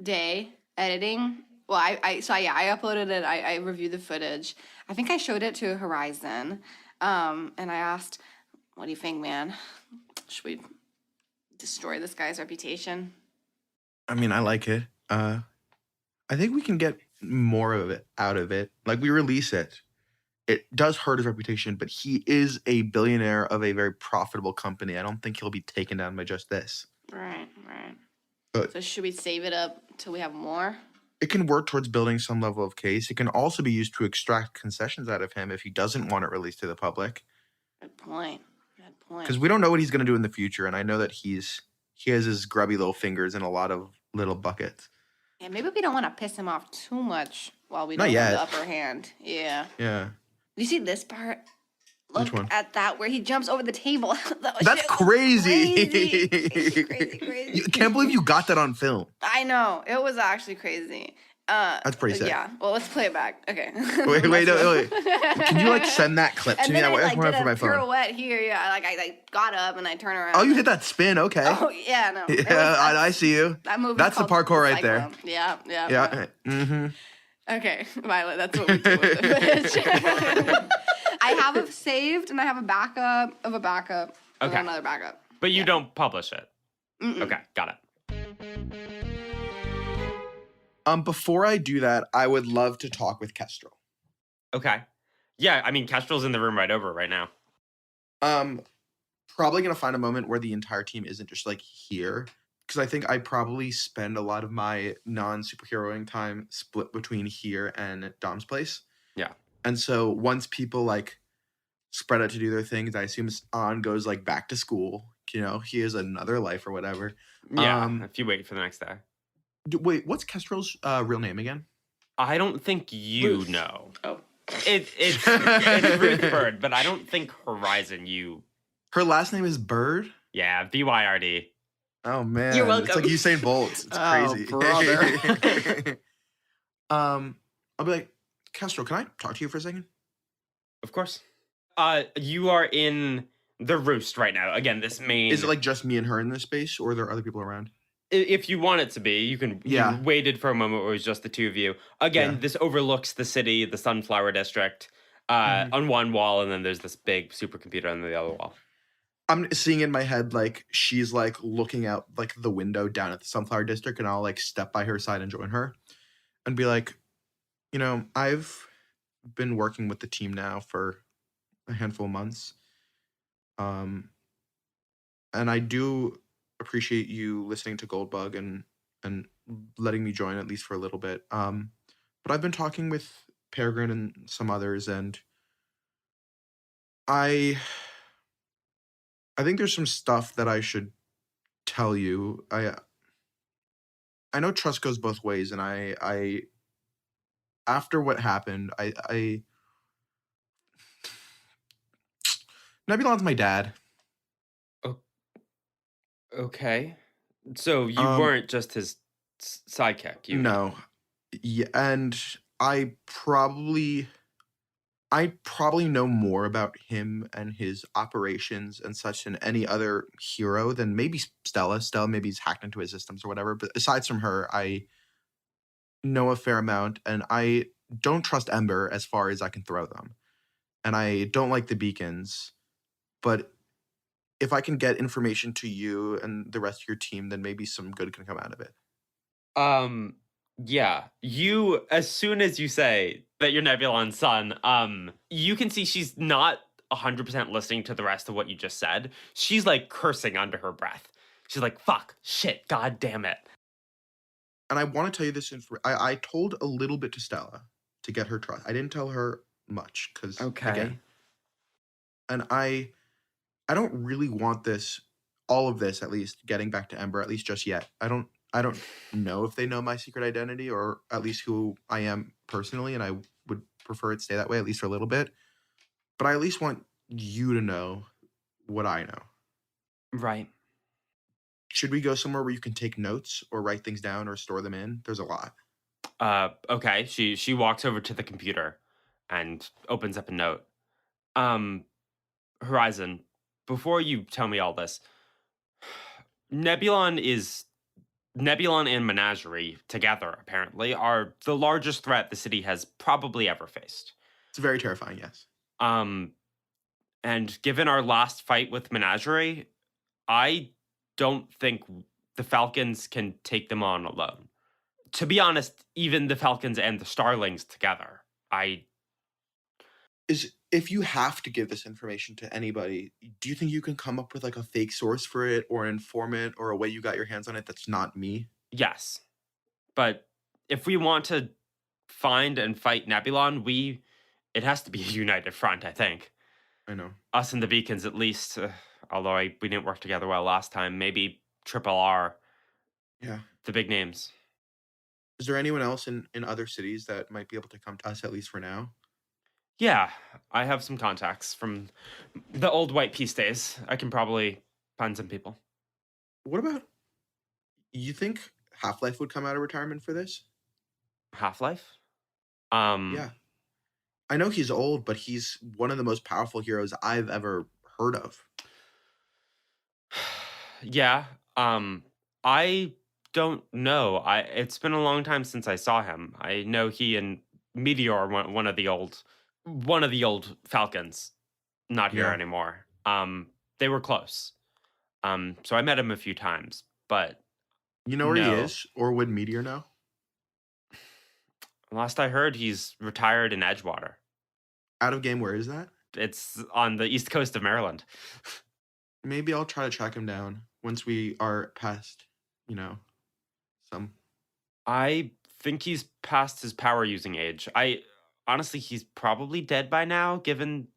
day editing. Well, I uploaded it. I reviewed the footage. I think I showed it to Horizon, and I asked, "What do you think, man? Should we destroy this guy's reputation?" I mean, I like it. I think we can get more of it out of it. Like, we release it. It does hurt his reputation, but he is a billionaire of a very profitable company. I don't think he'll be taken down by just this. Right. But So should we save it up till we have more? it can work towards building some level of case. It can also be used to extract concessions out of him if he doesn't want it released to the public. Good point. Because we don't know what he's going to do in the future, and I know that he has his grubby little fingers in a lot of little buckets. Yeah, maybe we don't want to piss him off too much while we Not don't yet. have the upper hand. Yeah. Yeah. You see this part? Look Which one? at that where he jumps over the table. That's shit was crazy. crazy. You can't believe you got that on film. I know. It was actually crazy. That's pretty sick. Yeah. Well, let's play it back. Okay. Wait. Can you like send that clip to And me? then I like want did it for a my phone. pirouette here. Yeah. Like I got up and I turn around. Oh, you hit that spin. Okay. Oh yeah. No. It was- Yeah, I see you. That movie. That's the parkour right there. Yeah. Yeah. Mm-hmm. Okay, Violet, that's what we do with the footage. I have a saved and I have a backup of a backup of Okay. another backup. But you don't publish it. Mm-mm. Okay, got it. Before I do that, I would love to talk with Kestrel. Okay. Yeah, I mean, Kestrel's in the room right over right now. Probably gonna find a moment where the entire team isn't just like here, because I think I probably spend a lot of my non-superheroing time split between here and Dom's place. Yeah. And so once people like spread out to do their things, I assume On goes like back to school. You know, he has another life or whatever. Yeah, if you wait for the next day. Wait, what's Kestrel's real name again? I don't think you Ruth. know. Oh. It's Ruth Bird, but I don't think Horizon you. Her last name is Bird. Yeah, BYRD. Oh man, You're It's like welcome. Usain Bolt. It's Oh, crazy, brother. I'll be like, Kestrel, can I talk to you for a second? Of course. You are in the Roost right now. Again, this main. Is it like just me and her in this space, or are there other people around? If you want it to be, you can. Yeah. You waited for a moment where it was just the two of you. Again, Yeah. this overlooks the city, the Sunflower District, on one wall, and then there's this big supercomputer on the other wall. I'm seeing in my head like she's like looking out like the window down at the Sunflower District, and I'll like step by her side and join her, and be like, you know, I've been working with the team now for a handful of months, and I do appreciate you listening to Goldbug and letting me join at least for a little bit. But I've been talking with Peregrine and some others, and I think there's some stuff that I should tell you. I know trust goes both ways, and I after what happened, Nebulon's my dad. Okay. So you weren't just his sidekick. You No. Yeah, and I probably know more about him and his operations and such than any other hero than maybe Stella. Stella maybe he's hacked into his systems or whatever. But aside from her, I know a fair amount, and I don't trust Ember as far as I can throw them. And I don't like the beacons. But if I can get information to you and the rest of your team, then maybe some good can come out of it. Yeah. You, as soon as you say that you're Nebulon's son, you can see she's not 100% listening to the rest of what you just said. She's like cursing under her breath. She's like, fuck, shit, god damn it. And I want to tell you this. I told a little bit to Stella to get her trust. I didn't tell her much because, again, and I don't really want this, all of this at least, getting back to Ember, at least just yet. I don't know if they know my secret identity or at least who I am personally, and I would prefer it stay that way, at least for a little bit. But I at least want you to know what I know. Right. Should we go somewhere where you can take notes or write things down or store them in? There's a lot. Okay. She walks over to the computer and opens up a note. Horizon, before you tell me all this, Nebulon and Menagerie together, apparently, are the largest threat the city has probably ever faced. It's very terrifying, yes. And given our last fight with Menagerie, I don't think the Falcons can take them on alone. To be honest, even the Falcons and the Starlings together, if you have to give this information to anybody, do you think you can come up with like a fake source for it or an informant or a way you got your hands on it that's not me? Yes. But if we want to find and fight Nebulon, it has to be a united front, I think. I know. Us and the Beacons, at least, although we didn't work together well last time, maybe Triple R. Yeah. The big names. Is there anyone else in other cities that might be able to come to us, at least for now? Yeah, I have some contacts from the old White Peace days. I can probably find some people. What about, you think Half-Life would come out of retirement for this? Half-Life? Yeah. I know he's old, but he's one of the most powerful heroes I've ever heard of. Yeah. I don't know. It's been a long time since I saw him. I know he and Meteor, one of the old Falcons, not here anymore. They were close. So I met him a few times, but you know where he is, or would Meteor know? Last I heard, he's retired in Edgewater. Out of game, where is that? It's on the east coast of Maryland. Maybe I'll try to track him down once we are past, some. I think he's past his power using age. Honestly, he's probably dead by now, given,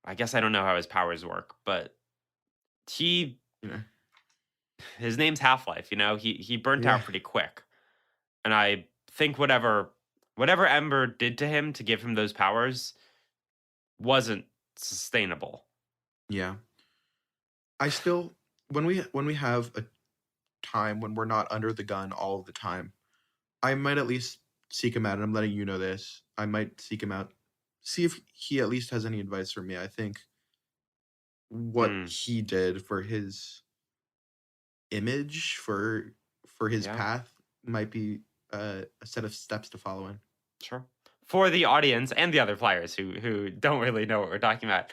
I guess I don't know how his powers work, but his name's Half-Life, he burnt out pretty quick. And I think whatever Ember did to him to give him those powers wasn't sustainable. Yeah. I still, when we have a time when we're not under the gun all of the time, I might at least seek him out, and I'm letting you know this. I might seek him out, see if he at least has any advice for me. I think what he did for his image, for his path, might be a set of steps to follow in. Sure. For the audience and the other players who don't really know what we're talking about,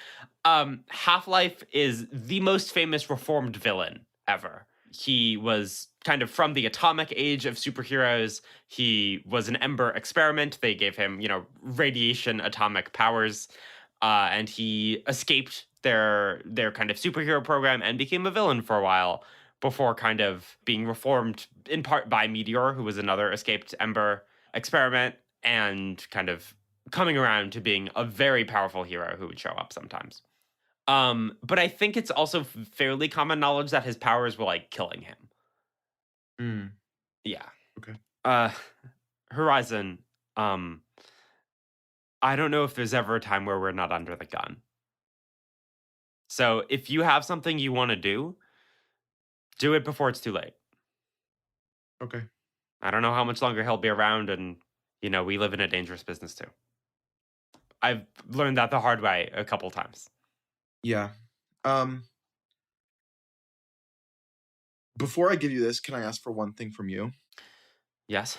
Half-Life is the most famous reformed villain ever. He was kind of from the atomic age of superheroes. He was an Ember experiment. They gave him, radiation atomic powers, and he escaped their kind of superhero program and became a villain for a while before kind of being reformed in part by Meteor, who was another escaped Ember experiment, and kind of coming around to being a very powerful hero who would show up sometimes. But I think it's also fairly common knowledge that his powers were like killing him. Yeah. Okay. Horizon, I don't know if there's ever a time where we're not under the gun. So if you have something you want to do it before it's too late. Okay. I don't know how much longer he'll be around, and we live in a dangerous business too. I've learned that the hard way a couple times. Yeah. Before I give you this, can I ask for one thing from you? Yes.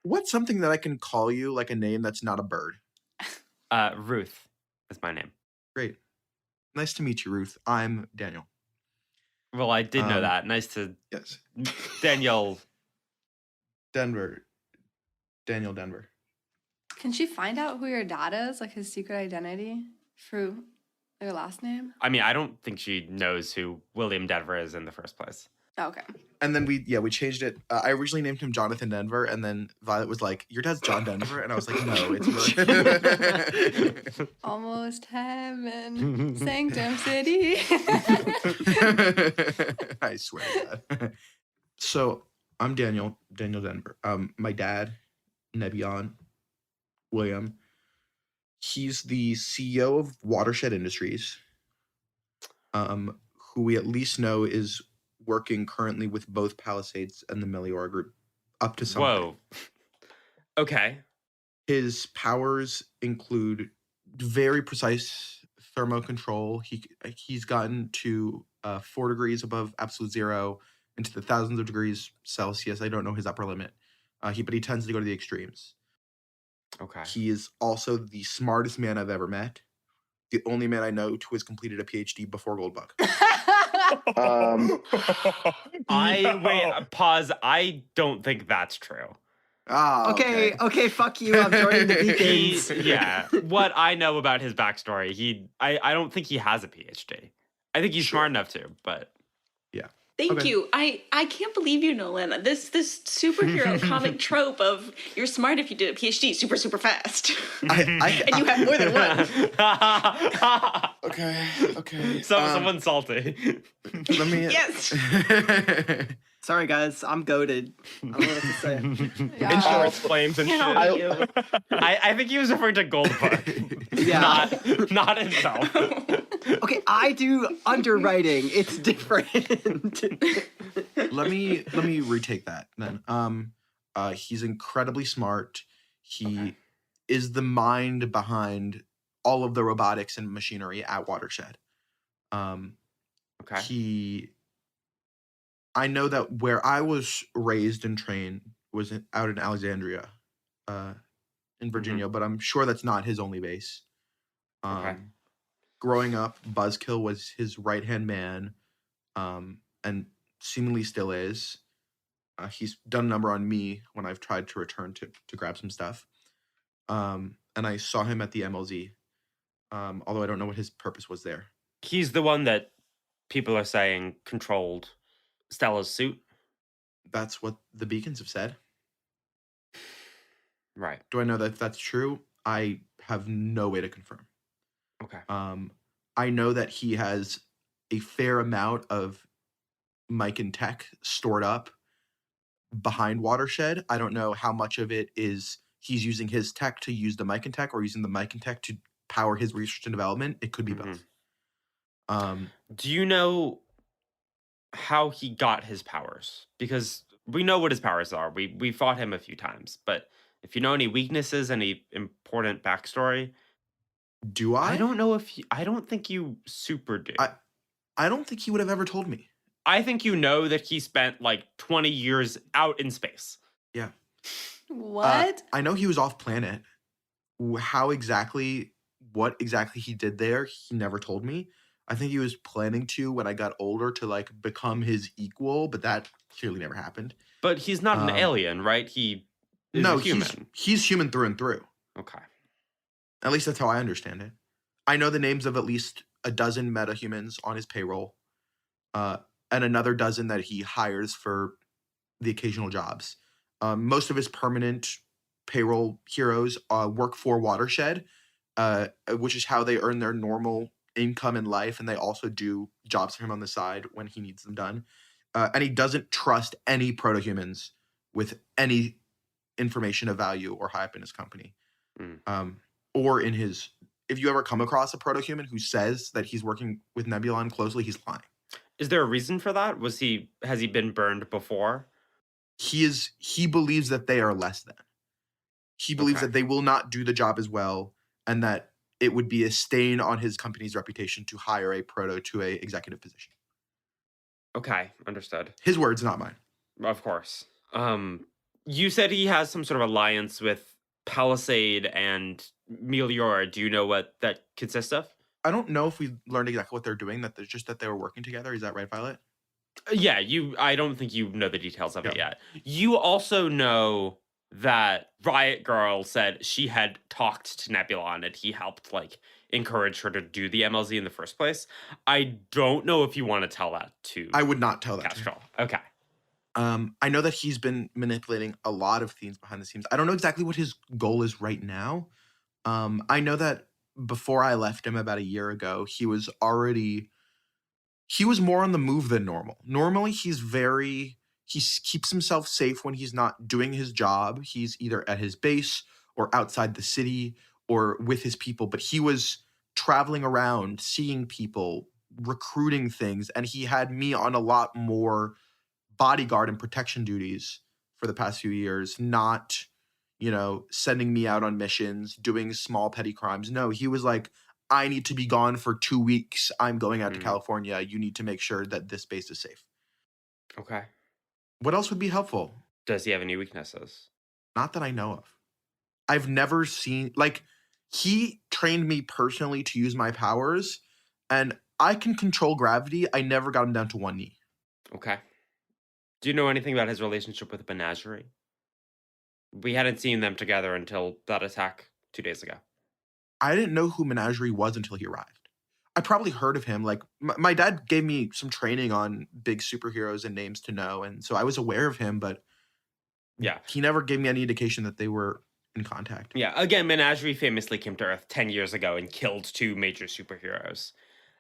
What's something that I can call you, like a name that's not a bird? Ruth is my name. Great. Nice to meet you, Ruth. I'm Daniel. Well, I did know Um, that. Nice to Yes. Daniel. Denver. Daniel Denver. Can she find out who your dad is, like his secret identity, through their last name? I mean, I don't think she knows who William Denver is in the first place. Oh, okay. And then we changed it. I originally named him Jonathan Denver, and then Violet was like, "Your dad's John Denver," and I was like, "No, it's Almost heaven, Sanctum City. I swear to God. So I'm Daniel Denver. My dad, Nebion William, he's the CEO of Watershed Industries, who we at least know is working currently with both Palisades and the Meliora Group up to something. Whoa. Okay. His powers include very precise thermo control. He's gotten to 4 degrees above absolute zero, into the thousands of degrees Celsius. I don't know his upper limit. But he tends to go to the extremes. Okay. He is also the smartest man I've ever met. The only man I know who has completed a PhD before Goldbug. Wait, pause. I don't think that's true. Ah, Okay, fuck you. I'm joining the Beacons. What I know about his backstory, I don't think he has a PhD. I think he's smart enough to, but Thank Okay. you. I can't believe you, Nolan. This superhero comic trope of you're smart if you did a PhD super fast. And you have more than one. Okay. Someone's salty. Let me. Yes. Sorry, guys. I'm goated. I don't know what to say. Yeah. Insurance claims and shit. I think he was referring to Goldbug, Yeah. not himself. Okay, I do underwriting. It's different. Let me retake that then. He's incredibly smart. He is the mind behind all of the robotics and machinery at Watershed. Okay. I know that where I was raised and trained was out in Alexandria, in Virginia, but I'm sure that's not his only base. Okay. Growing up, Buzzkill was his right-hand man, and seemingly still is. He's done a number on me when I've tried to return to grab some stuff. And I saw him at the MLZ, although I don't know what his purpose was there. He's the one that people are saying controlled Stella's suit. That's what the beacons have said. Right. Do I know that that's true? I have no way to confirm. Okay. I know that he has a fair amount of mic and tech stored up behind Watershed. I don't know how much of it is he's using his tech to use the mic and tech or using the mic and tech to power his research and development. It could be both. Do you know how he got his powers? Because we know what his powers are. We fought him a few times, but if you know any weaknesses, any important backstory, Do I? I don't know if I don't think you super do. I don't think he would have ever told me. I think you know that he spent like 20 years out in space. Yeah. What? I know he was off planet. What exactly he did there, he never told me. I think he was planning to when I got older to like become his equal, but that clearly never happened. But he's not an alien, right? He is a human. He's human through and through. Okay. At least that's how I understand it. I know the names of at least a dozen metahumans on his payroll, and another dozen that he hires for the occasional jobs. Most of his permanent payroll heroes work for Watershed, which is how they earn their normal income in life, and they also do jobs for him on the side when he needs them done. And he doesn't trust any proto-humans with any information of value or high up in his company. Or in his... If you ever come across a proto-human who says that he's working with Nebulon closely, he's lying. Is there a reason for that? Has he been burned before? He believes that they are less than. He believes that they will not do the job as well, and that it would be a stain on his company's reputation to hire a proto to a executive position. Okay, understood. His words, not mine. Of course. You said he has some sort of alliance with Palisade and Meliora. Do you know what that consists of? I don't know if we learned exactly what they're doing. That there's just that they were working together. Is that right, Violet? Yeah, I don't think you know the details of it Yeah. yet. You also know that Riot Girl said she had talked to Nebulon and he helped like encourage her to do the MLZ in the first place. I don't know if you want to tell that to I would not tell that to him. Castrol. Okay. I know that he's been manipulating a lot of things behind the scenes. I don't know exactly what his goal is right now. I know that before I left him about a year ago, he was more on the move than normal. Normally, keeps himself safe when he's not doing his job. He's either at his base or outside the city or with his people, but he was traveling around, seeing people, recruiting things, and he had me on a lot more bodyguard and protection duties for the past few years, not, sending me out on missions, doing small petty crimes. No, he was like, I need to be gone for 2 weeks. I'm going out to California. You need to make sure that this base is safe. Okay. What else would be helpful? Does he have any weaknesses? Not that I know of. I've never seen, he trained me personally to use my powers, and I can control gravity. I never got him down to one knee. Okay. Do you know anything about his relationship with Menagerie? We hadn't seen them together until that attack 2 days ago. I didn't know who Menagerie was until he arrived. I probably heard of him. Like, my dad gave me some training on big superheroes and names to know, and so I was aware of him, but Yeah. he never gave me any indication that they were in contact. Yeah. Again, Menagerie famously came to Earth 10 years ago and killed 2 major superheroes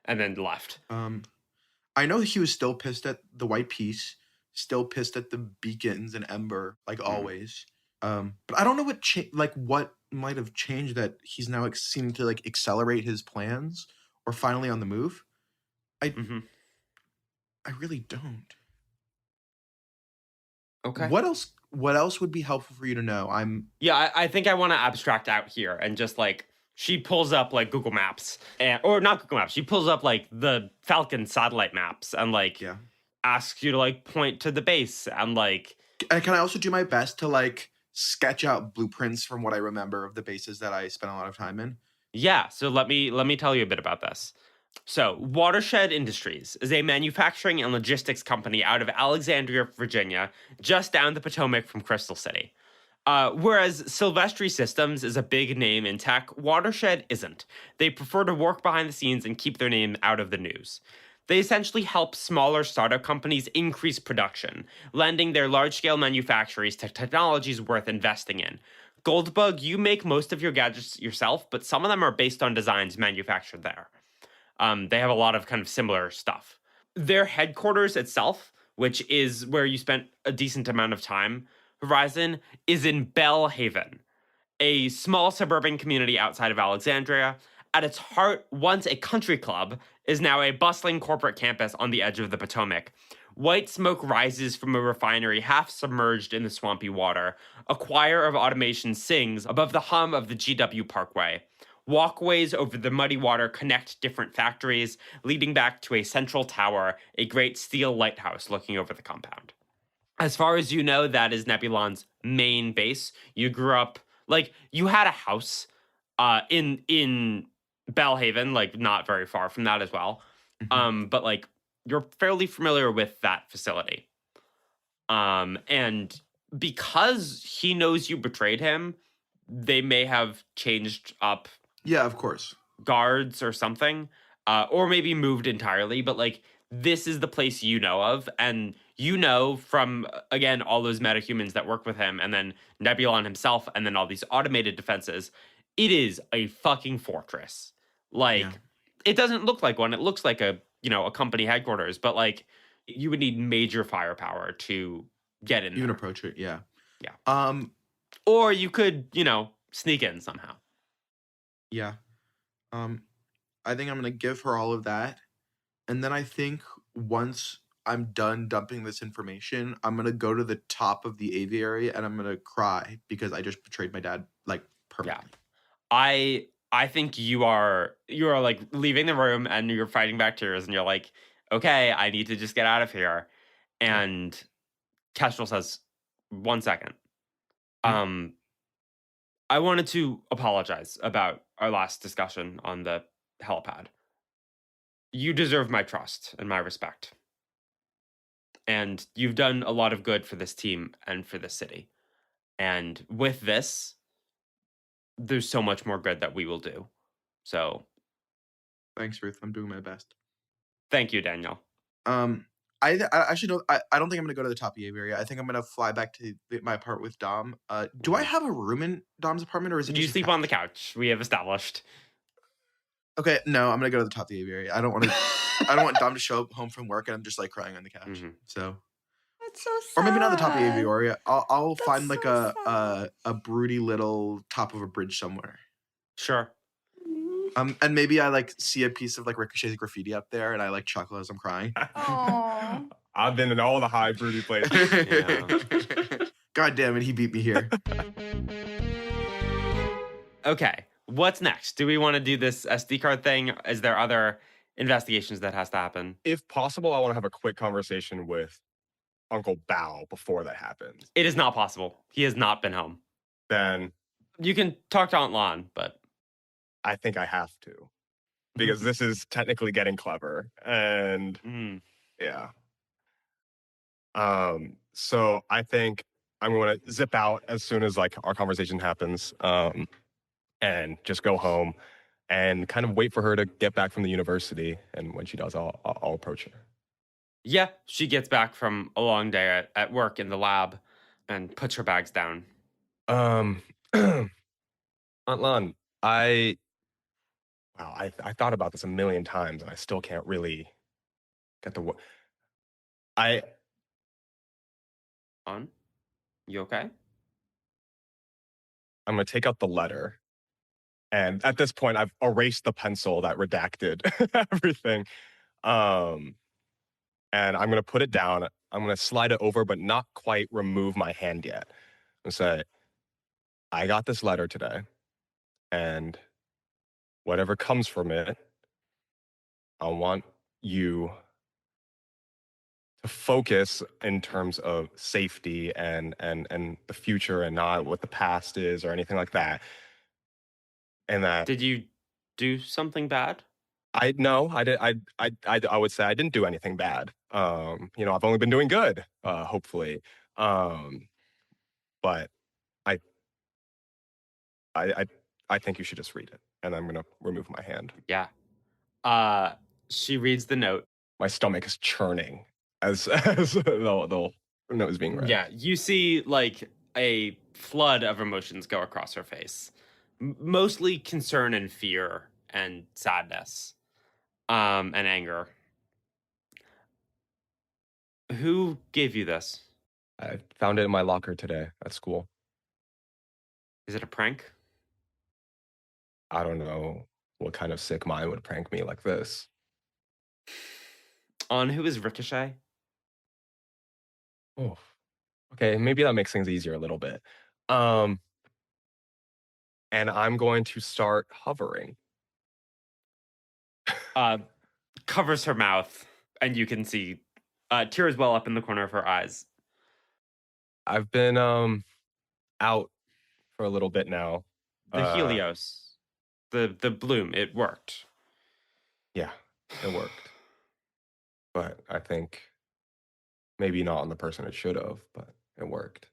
and then left. I know he was still pissed at the White Piece, still pissed at the Beacons and Ember, like always. But I don't know what might have changed that he's now seeming to accelerate his plans or finally on the move. I really don't. Okay. What else would be helpful for you to know? I think I want to abstract out here and just she pulls up Google Maps or not Google Maps. She pulls up the Falcon satellite maps and asks you to point to the base and And can I also do my best to sketch out blueprints from what I remember of the bases that I spent a lot of time in? Yeah, so let me tell you a bit about this. So, Watershed Industries is a manufacturing and logistics company out of Alexandria, Virginia, just down the Potomac from Crystal City. Whereas Silvestri Systems is a big name in tech, Watershed isn't. They prefer to work behind the scenes and keep their name out of the news. They essentially help smaller startup companies increase production, lending their large-scale manufacturers to technologies worth investing in. Goldbug, you make most of your gadgets yourself, but some of them are based on designs manufactured there. They have a lot of kind of similar stuff. Their headquarters itself, which is where you spent a decent amount of time, Horizon, is in Belle Haven, a small suburban community outside of Alexandria. At its heart, once a country club, is now a bustling corporate campus on the edge of the Potomac. White smoke rises from a refinery half submerged in the swampy water. A choir of automation sings above the hum of the GW Parkway. Walkways over the muddy water connect different factories, leading back to a central tower, a great steel lighthouse looking over the compound. As far as you know, that is Nebulon's main base. You grew up, you had a house in Bellhaven, not very far from that as well. But you're fairly familiar with that facility. And because he knows you betrayed him, they may have changed up. Yeah, of course. Guards or something, or maybe moved entirely. But this is the place you know of, and you know from again all those metahumans that work with him, and then Nebulon himself, and then all these automated defenses. It is a fucking fortress. It doesn't look like one. It looks like a company headquarters, but you would need major firepower to get in there. Even approach it, yeah. Yeah. Or you could, sneak in somehow. Yeah. I think I'm going to give her all of that. And then I think once I'm done dumping this information, I'm going to go to the top of the aviary and I'm going to cry because I just betrayed my dad, permanently. Yeah. I think you are leaving the room and you're fighting back tears and you're like, okay, I need to just get out of here. And Kestrel says, 1 second. I wanted to apologize about our last discussion on the helipad. You deserve my trust and my respect. And you've done a lot of good for this team and for the city. And with this, there's so much more good that we will do. So Thanks, Ruth. I'm doing my best. thank you, Daniel. I actually don't. I don't think I'm gonna go to the top of the aviary. I think I'm gonna fly back to my apartment with Dom. Do I have a room in Dom's apartment, or is it You just a sleep couch? on the couch. We have established. Okay, no, I'm gonna go to the top of the aviary. I don't want to. I don't want Dom to show up home from work and I'm just like crying on the couch. Mhm. So, That's so sad. or maybe not the top of the aviary. I'll That's find like so sad. a broody little top of a bridge somewhere. Sure. And maybe I like see a piece of like Ricochet's graffiti up there, and I like chuckle as I'm crying. Aw. I've been in all the high broody places. God damn it, he beat me here. Okay. What's next? Do we want to do this SD card thing? Is there other investigations that has to happen? If possible, I want to have a quick conversation with Uncle Bao before that happens. It is not possible. He has not been home. Then You can talk to Aunt Lon, but I think I have to. Because this is technically getting clever. And yeah. So I think I'm going to zip out as soon as like our conversation happens, and just go home and kind of wait for her to get back from the university. And when she does, I'll approach her. yeah, she gets back from a long day at work in the lab and puts her bags down. Aunt Lon, I thought about this a million times and I still can't really get the On? You okay? I'm going to take out the letter. And at this point, I've erased the pencil that redacted everything. And I'm going to put it down. I'm going to slide it over, but not quite remove my hand yet. And say, I got this letter today. And whatever comes from it, I want you to focus in terms of safety and the future and not what the past is or anything like that. And that Did you do something bad? I would say I didn't do anything bad. I've only been doing good, hopefully. But I think you should just read it. And I'm gonna remove my hand. Yeah. She reads the note. My stomach is churning as the note is being read. Yeah, you see like a flood of emotions go across her face. Mostly concern and fear and sadness. And anger. Who gave you this? I found it in my locker today at school. Is it a prank? I don't know what kind of sick mind would prank me like this. On who is Ricochet? Oh, okay, maybe that makes things easier a little bit. And I'm going to start hovering. Covers her mouth, and you can see tears well up in the corner of her eyes. I've been out for a little bit now. The Helios, the bloom, it worked. Yeah, it worked. But I think maybe not on the person it should have, but it worked.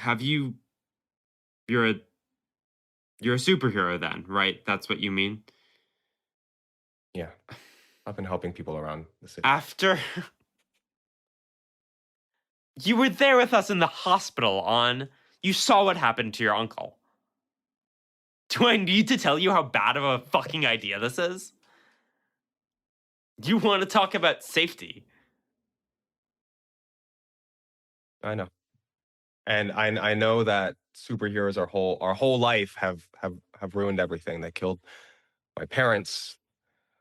You're a superhero then, right? That's what you mean? Yeah. I've been helping people around the city. After you were there with us in the hospital, you saw what happened to your uncle. Do I need to tell you how bad of a fucking idea this is? You want to talk about safety? I know. And I know that superheroes our whole life have ruined everything. They killed my parents.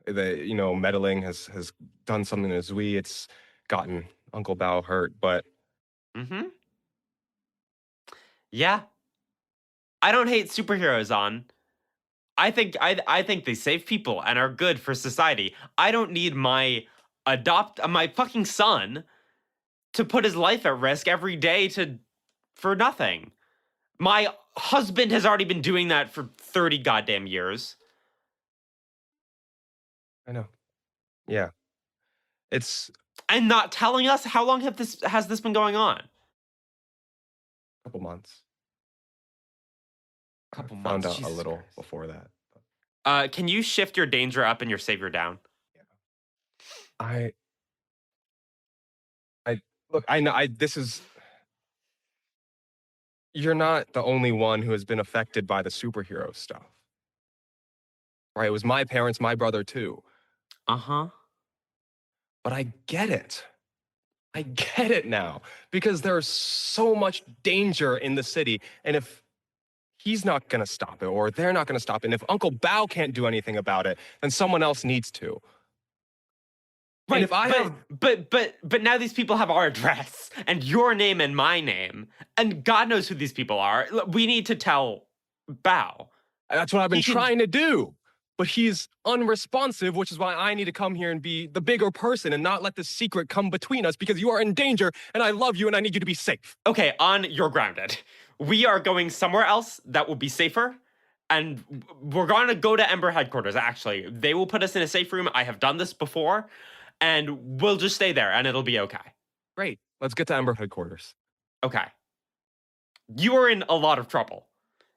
Meddling has done something to Zui. It's gotten Uncle Bao hurt, but Yeah. I don't hate superheroes, I think they save people and are good for society. I don't need my fucking son to put his life at risk every day for nothing. My husband has already been doing that for 30 goddamn years. I know. Yeah. It's And not telling us? How long has this been going on? Couple months. Couple Found months. out a Jesus little Christ. before that. Can you shift your danger up and your savior down? I look. I know. This is. You're not the only one who has been affected by the superhero stuff. Right? It was my parents, my brother too. Uh-huh. But I get it. I get it now because there's so much danger in the city. And if he's not going to stop it or they're not going to stop it, and if Uncle Bao can't do anything about it, then someone else needs to. Right, and if I have... but now these people have our address and your name and my name, and God knows who these people are. We need to tell Bao. That's what I've been trying to do. But he's unresponsive, which is why I need to come here and be the bigger person and not let this secret come between us because you are in danger and I love you and I need you to be safe. Okay, you're grounded. We are going somewhere else that will be safer. And we're going to go to Ember headquarters, actually. They will put us in a safe room. I have done this before. And we'll just stay there and it'll be okay. Great. Let's get to Ember headquarters. Okay. You are in a lot of trouble.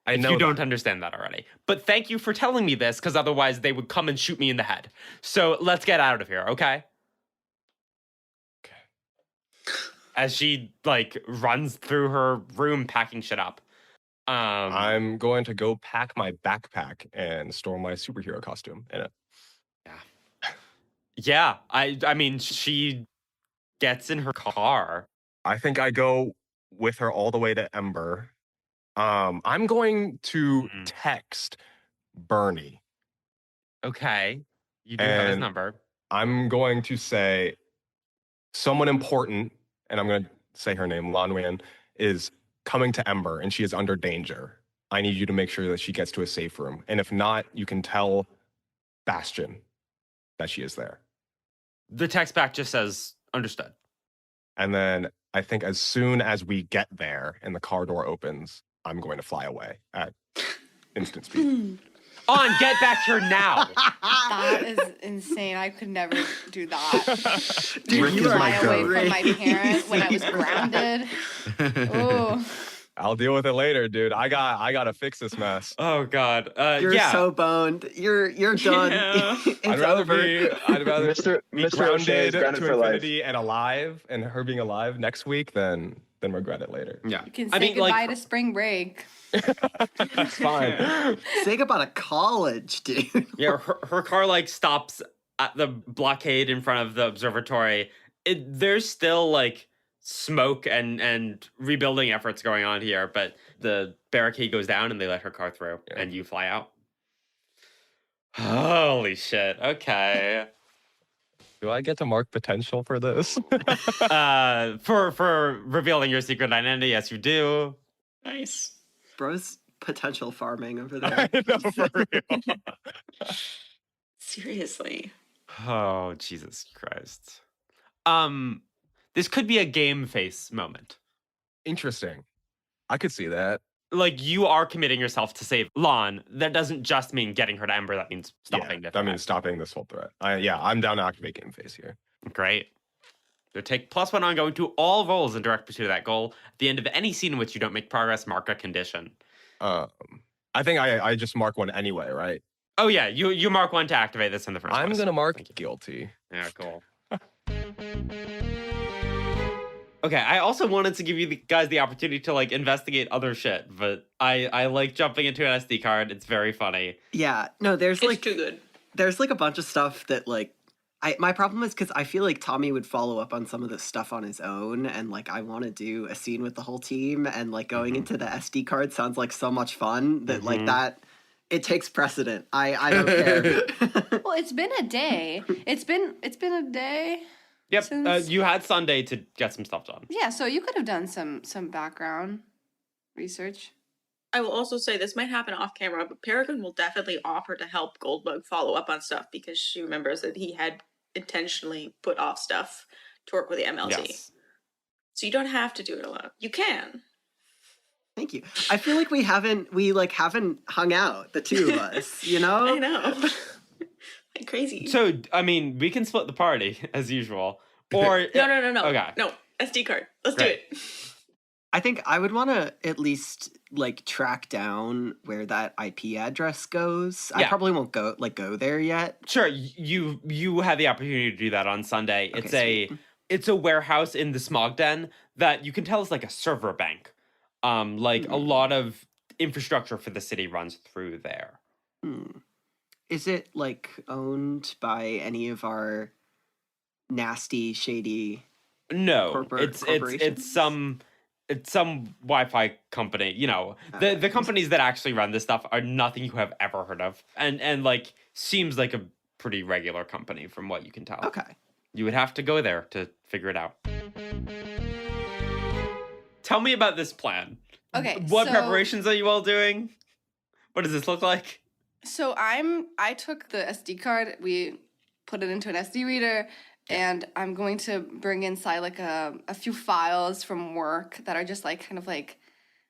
I know you don't understand that already. But thank you for telling me this, because otherwise they would come and shoot me in the head. So let's get out of here, okay? Okay. As she, runs through her room packing shit up. I'm going to go pack my backpack and store my superhero costume in it. Yeah, I mean, she gets in her car. I think I go with her all the way to Ember. I'm going to text Bernie. Okay. You do have his number. I'm going to say someone important, and I'm going to say her name, Lanwian, is coming to Ember, and she is under danger. I need you to make sure that she gets to a safe room. And if not, you can tell Bastion that she is there. The text back just says, understood. And then I think as soon as we get there and the car door opens, I'm going to fly away at instant speed. Get back here now. That is insane. I could never do that. Dude, you Fly are away great. from my parents when I was grounded. Oh, I'll deal with it later, dude. I gotta fix this mess. Oh God. You're yeah. so boned. You're done. Yeah. It's I'd rather over. be Mr. O'Shea is grounded to for life. infinity and alive, and her being alive next week, then regret it later. Yeah. you can say goodbye to spring break. That's fine. Say goodbye to college, dude. Yeah, her car stops at the blockade in front of the observatory. There's still smoke and rebuilding efforts going on here, but the barricade goes down and they let her car through, and you fly out. Holy shit! Okay. Do I get to mark potential for this? For revealing your secret identity, yes, you do. Nice. Bro's potential farming over there. I know, for real. Seriously. Oh, Jesus Christ. This could be a game face moment. Interesting. I could see that. You are committing yourself to save Lon. That doesn't just mean getting her to Ember. That means stopping the That threat. means stopping this whole threat. I'm down to activate game face here. Great. So take +1 on going to all rolls in direct pursuit of that goal. At the end of any scene in which you don't make progress, mark a condition. I think I just mark one anyway, right? Oh yeah, you mark 1 to activate this in the first place. I'm gonna mark guilty. Yeah, cool. Okay, I also wanted to give you guys the opportunity to investigate other shit, but I like jumping into an SD card. It's very funny. Yeah, no, there's It's too good. there's a bunch of stuff that my problem is because I feel like Tommy would follow up on some of this stuff on his own, and I want to do a scene with the whole team, and going into the SD card sounds like so much fun that that it takes precedent. I don't care. Well, it's been a day. It's been a day. Yep, Since- you had Sunday to get some stuff done. Yeah, so you could have done some background research. I will also say this might happen off camera, but Peregrine will definitely offer to help Goldbug follow up on stuff because she remembers that he had intentionally put off stuff to work with the MLT. Yes. So you don't have to do it alone. You can. Thank you. I feel like we haven't hung out, the two of us. You know. I know. Like crazy. So, I mean, we can split the party, as usual. Or No. Okay. No, SD card. Let's Great. do it. I think I would want to at least like track down where that IP address goes. I Yeah. probably won't go there yet. Sure, you have the opportunity to do that on Sunday. Okay, It's a warehouse in the smog den that you can tell is like a server bank. Like a lot of infrastructure for the city runs through there. Is it like owned by any of our nasty, shady? No, it's corporations? some Wi-Fi company. You know, the companies that actually run this stuff are nothing you have ever heard of, and like seems like a pretty regular company from what you can tell. Okay. You would have to go there to figure it out. Tell me about this plan. Okay. What so, preparations are you all doing? What does this look like? So I took the SD card. We put it into an SD reader, and I'm going to bring inside like a few files from work that are just like kind of like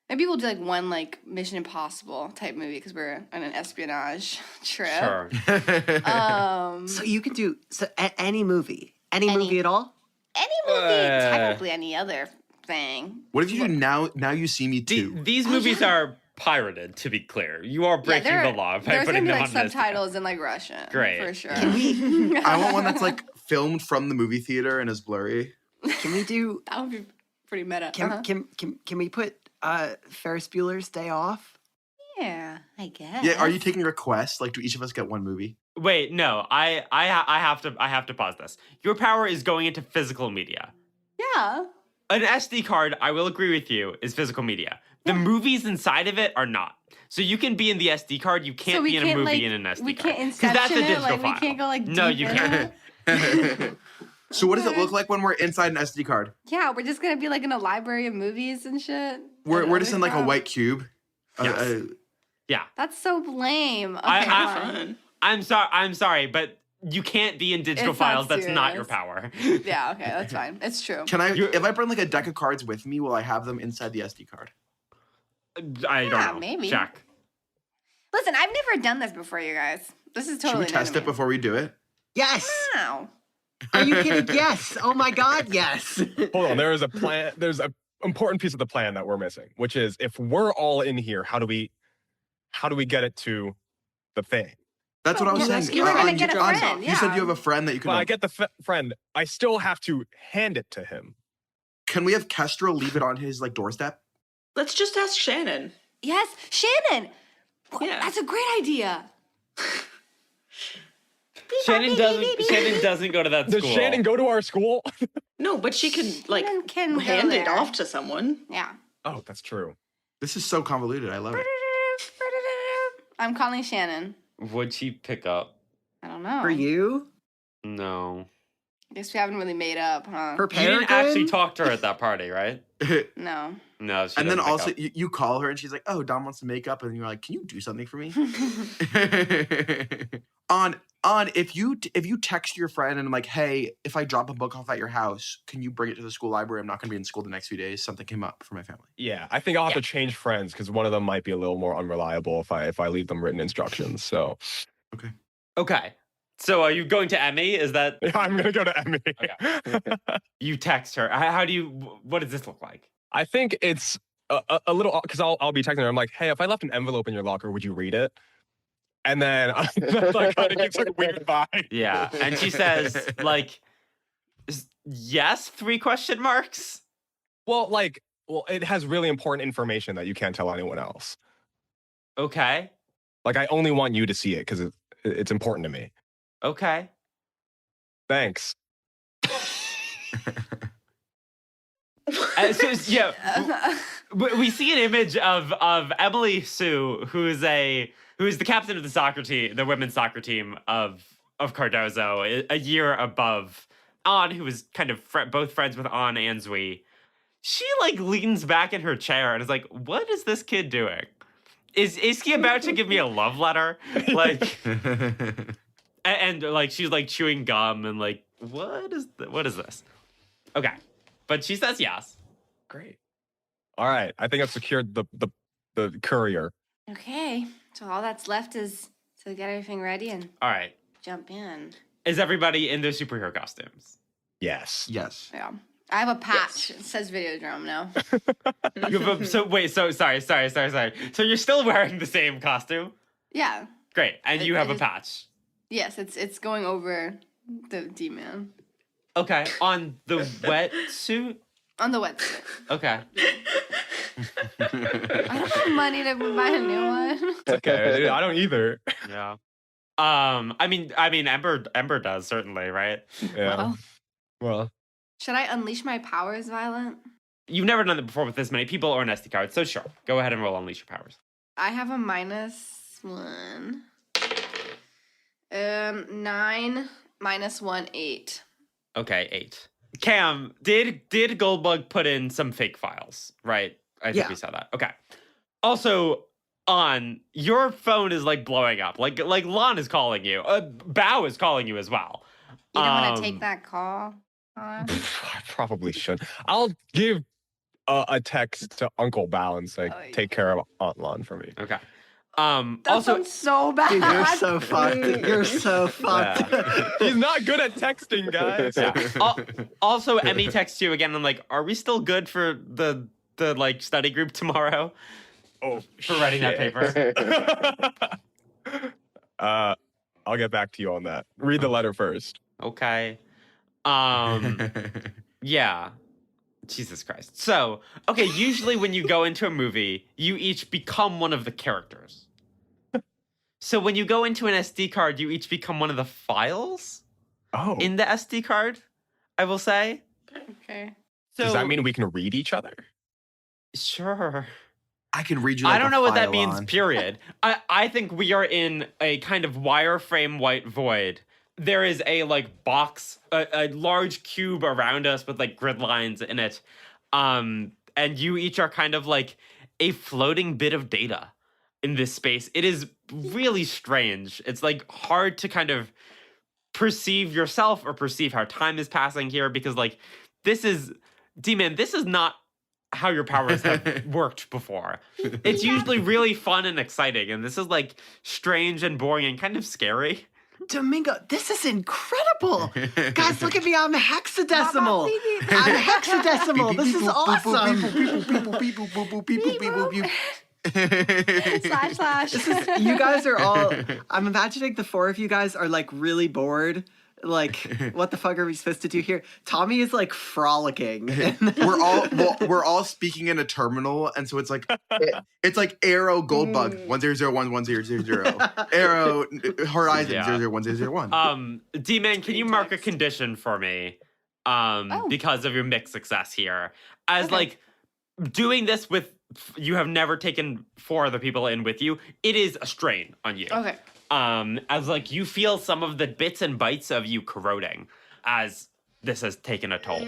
maybe we'll do like one like Mission Impossible type movie because we're on an espionage trip. Sure. So you can do any movie, any movie at all. Any movie, technically any other thing. What if you do now You See Me Too? These movies are pirated, to be clear. You are breaking the law by There's putting gonna be them like on this. subtitles in like Russian. Great. For sure. I want one that's like filmed from the movie theater and is blurry. Can we do? That would be pretty meta. Can we put Ferris Bueller's Day Off? Yeah, I guess. Yeah, are you taking requests? Like, do each of us get one movie? Wait, no. I have to pause this. Your power is going into physical media. Yeah. An SD card, I will agree with you, is physical media. The movies inside of it are not. So you can be in the SD card, you can't be in a movie in an SD card. We can't Because that's a inception it, digital like file. we can't go like No, deep you in can't. it. So what does it look like when we're inside an SD card? Yeah, we're just gonna be like in a library of movies and shit. We're just in like a stuff. white cube. Yes. Yeah. That's so lame. Okay, I- fine. I'm sorry, but you can't be in digital It's not files. That's not your serious. power. Yeah, okay, that's fine. It's true. Can I? If I bring like a deck of cards with me, will I have them inside the SD card? I don't know. maybe. Check. Listen, I've never done this before, you guys. This is Should totally we test it before we do it? Yes. Wow. Are you kidding? Yes. Oh my God. Yes. Hold on, there is a plan. There's an important piece of the plan that we're missing, which is if we're all in here, how do we get it to the thing? That's what I was saying. You were gonna get a John, friend, You said yeah. you have a friend that you can. Well, I get the friend. I still have to hand it to him. Can we have Kestrel leave it on his like doorstep? Let's just ask Shannon. Yes, Shannon. Yeah. That's a great idea. Shannon doesn't go to that Does school. Shannon go to our school? No, but she can like Shannon can go hand it there. off to someone. Yeah. Oh, that's true. This is so convoluted. I love it. I'm calling Shannon. Would she pick up? I don't know. For you? No. I guess we haven't really made up, huh? For You Peregrine? didn't actually talk to her at that party, right? No. No, she And then doesn't pick also up. you call her and she's like, "Oh, Dom wants to make up," and you're like, "Can you do something for me?" on if you text your friend and like, "Hey, if I drop a book off at your house, can you bring it to the school library? I'm not going to be in school the next few days. Something came up for my family." Yeah, I think I'll have to change friends because one of them might be a little more unreliable if I leave them written instructions. So Okay. So are you going to Emmy? Is that I'm gonna go to Emmy. you text her? How do you? What does this look like? I think it's a little because I'll be texting her. I'm like, hey, if I left an envelope in your locker, would you read it? And then like kind of gives her a weird vibe. Yeah, and she says like, yes, 3 question marks. Well, it has really important information that you can't tell anyone else. Okay. Like, I only want you to see it because it's important to me. Okay. Thanks. We see an image of Emily Sue, who is the captain of the soccer team, the women's soccer team of Cardozo, a year above An, who is kind of both friends with An and Zui. She like leans back in her chair and is like, "What is this kid doing? Is he about to give me a love letter?" Like, and like she's like chewing gum and like, what is this? Okay, but she says yes. Great. All right. I think I've secured the courier. Okay. So all that's left is to get everything ready and All right. jump in. Is everybody in their superhero costumes? Yes. Yes. Yeah. I have a patch. It says Videodrome now. You have sorry. So you're still wearing the same costume? Yeah. Great. And you have a patch. Yes, it's going over the D-Man. Okay. On the wetsuit? On the wetsuit. Okay. I don't have money to buy a new one. Okay. I don't either. Yeah. I mean, Ember does certainly, right? Yeah. Well, Should I unleash my powers, Violent? you've never done it before with this many people or an SD card, so sure, go ahead and roll Unleash Your Powers. I have a -1. 9 -1 8. Okay, 8. Cam, did Goldbug put in some fake files? Right, I think we saw that. Okay. Also, your phone is like blowing up. Like Lon is calling you. Bao is calling you as well. You don't want to take that call? I probably should. I'll give a text to Uncle Bao and say, take care of Aunt Lon for me. Okay. That Also, sounds so bad. Dude, you're so fucked. You're so fucked. He's not good at texting, guys. also, Emmy texts you again. I'm like, are we still good for the like study group tomorrow? Oh, for writing that paper. I'll get back to you on that. Read the letter first. Okay. Yeah. Jesus Christ. So, okay, usually when you go into a movie, you each become one of the characters. So when you go into an SD card, you each become one of the files in the SD card, I will say. Okay. So, does that mean we can read each other? Sure. I can read you. I don't know what that means, period. I think we are in a kind of wireframe white void. There is a like box, a large cube around us with like grid lines in it. And you each are kind of like a floating bit of data in this space. It is really strange. It's like hard to kind of perceive yourself or perceive how time is passing here because like this is D-Man, this is not how your powers have worked before. It's usually really fun and exciting, and this is like strange and boring and kind of scary. Domingo, this is incredible. Guys, look at me. I'm hexadecimal. I'm hexadecimal. This is awesome. / You guys are all, I'm imagining the four of you guys are like really bored. Like, what the fuck are we supposed to do here? Tommy is like frolicking. we're all speaking in a terminal, and so it's like arrow Goldbug 10011000 arrow Horizon 001001. D-Man, can you mark a condition for me? Because of your mixed success here, as like doing this with you have never taken 4 other people in with you. It is a strain on you. Okay. As like you feel some of the bits and bytes of you corroding as this has taken a toll.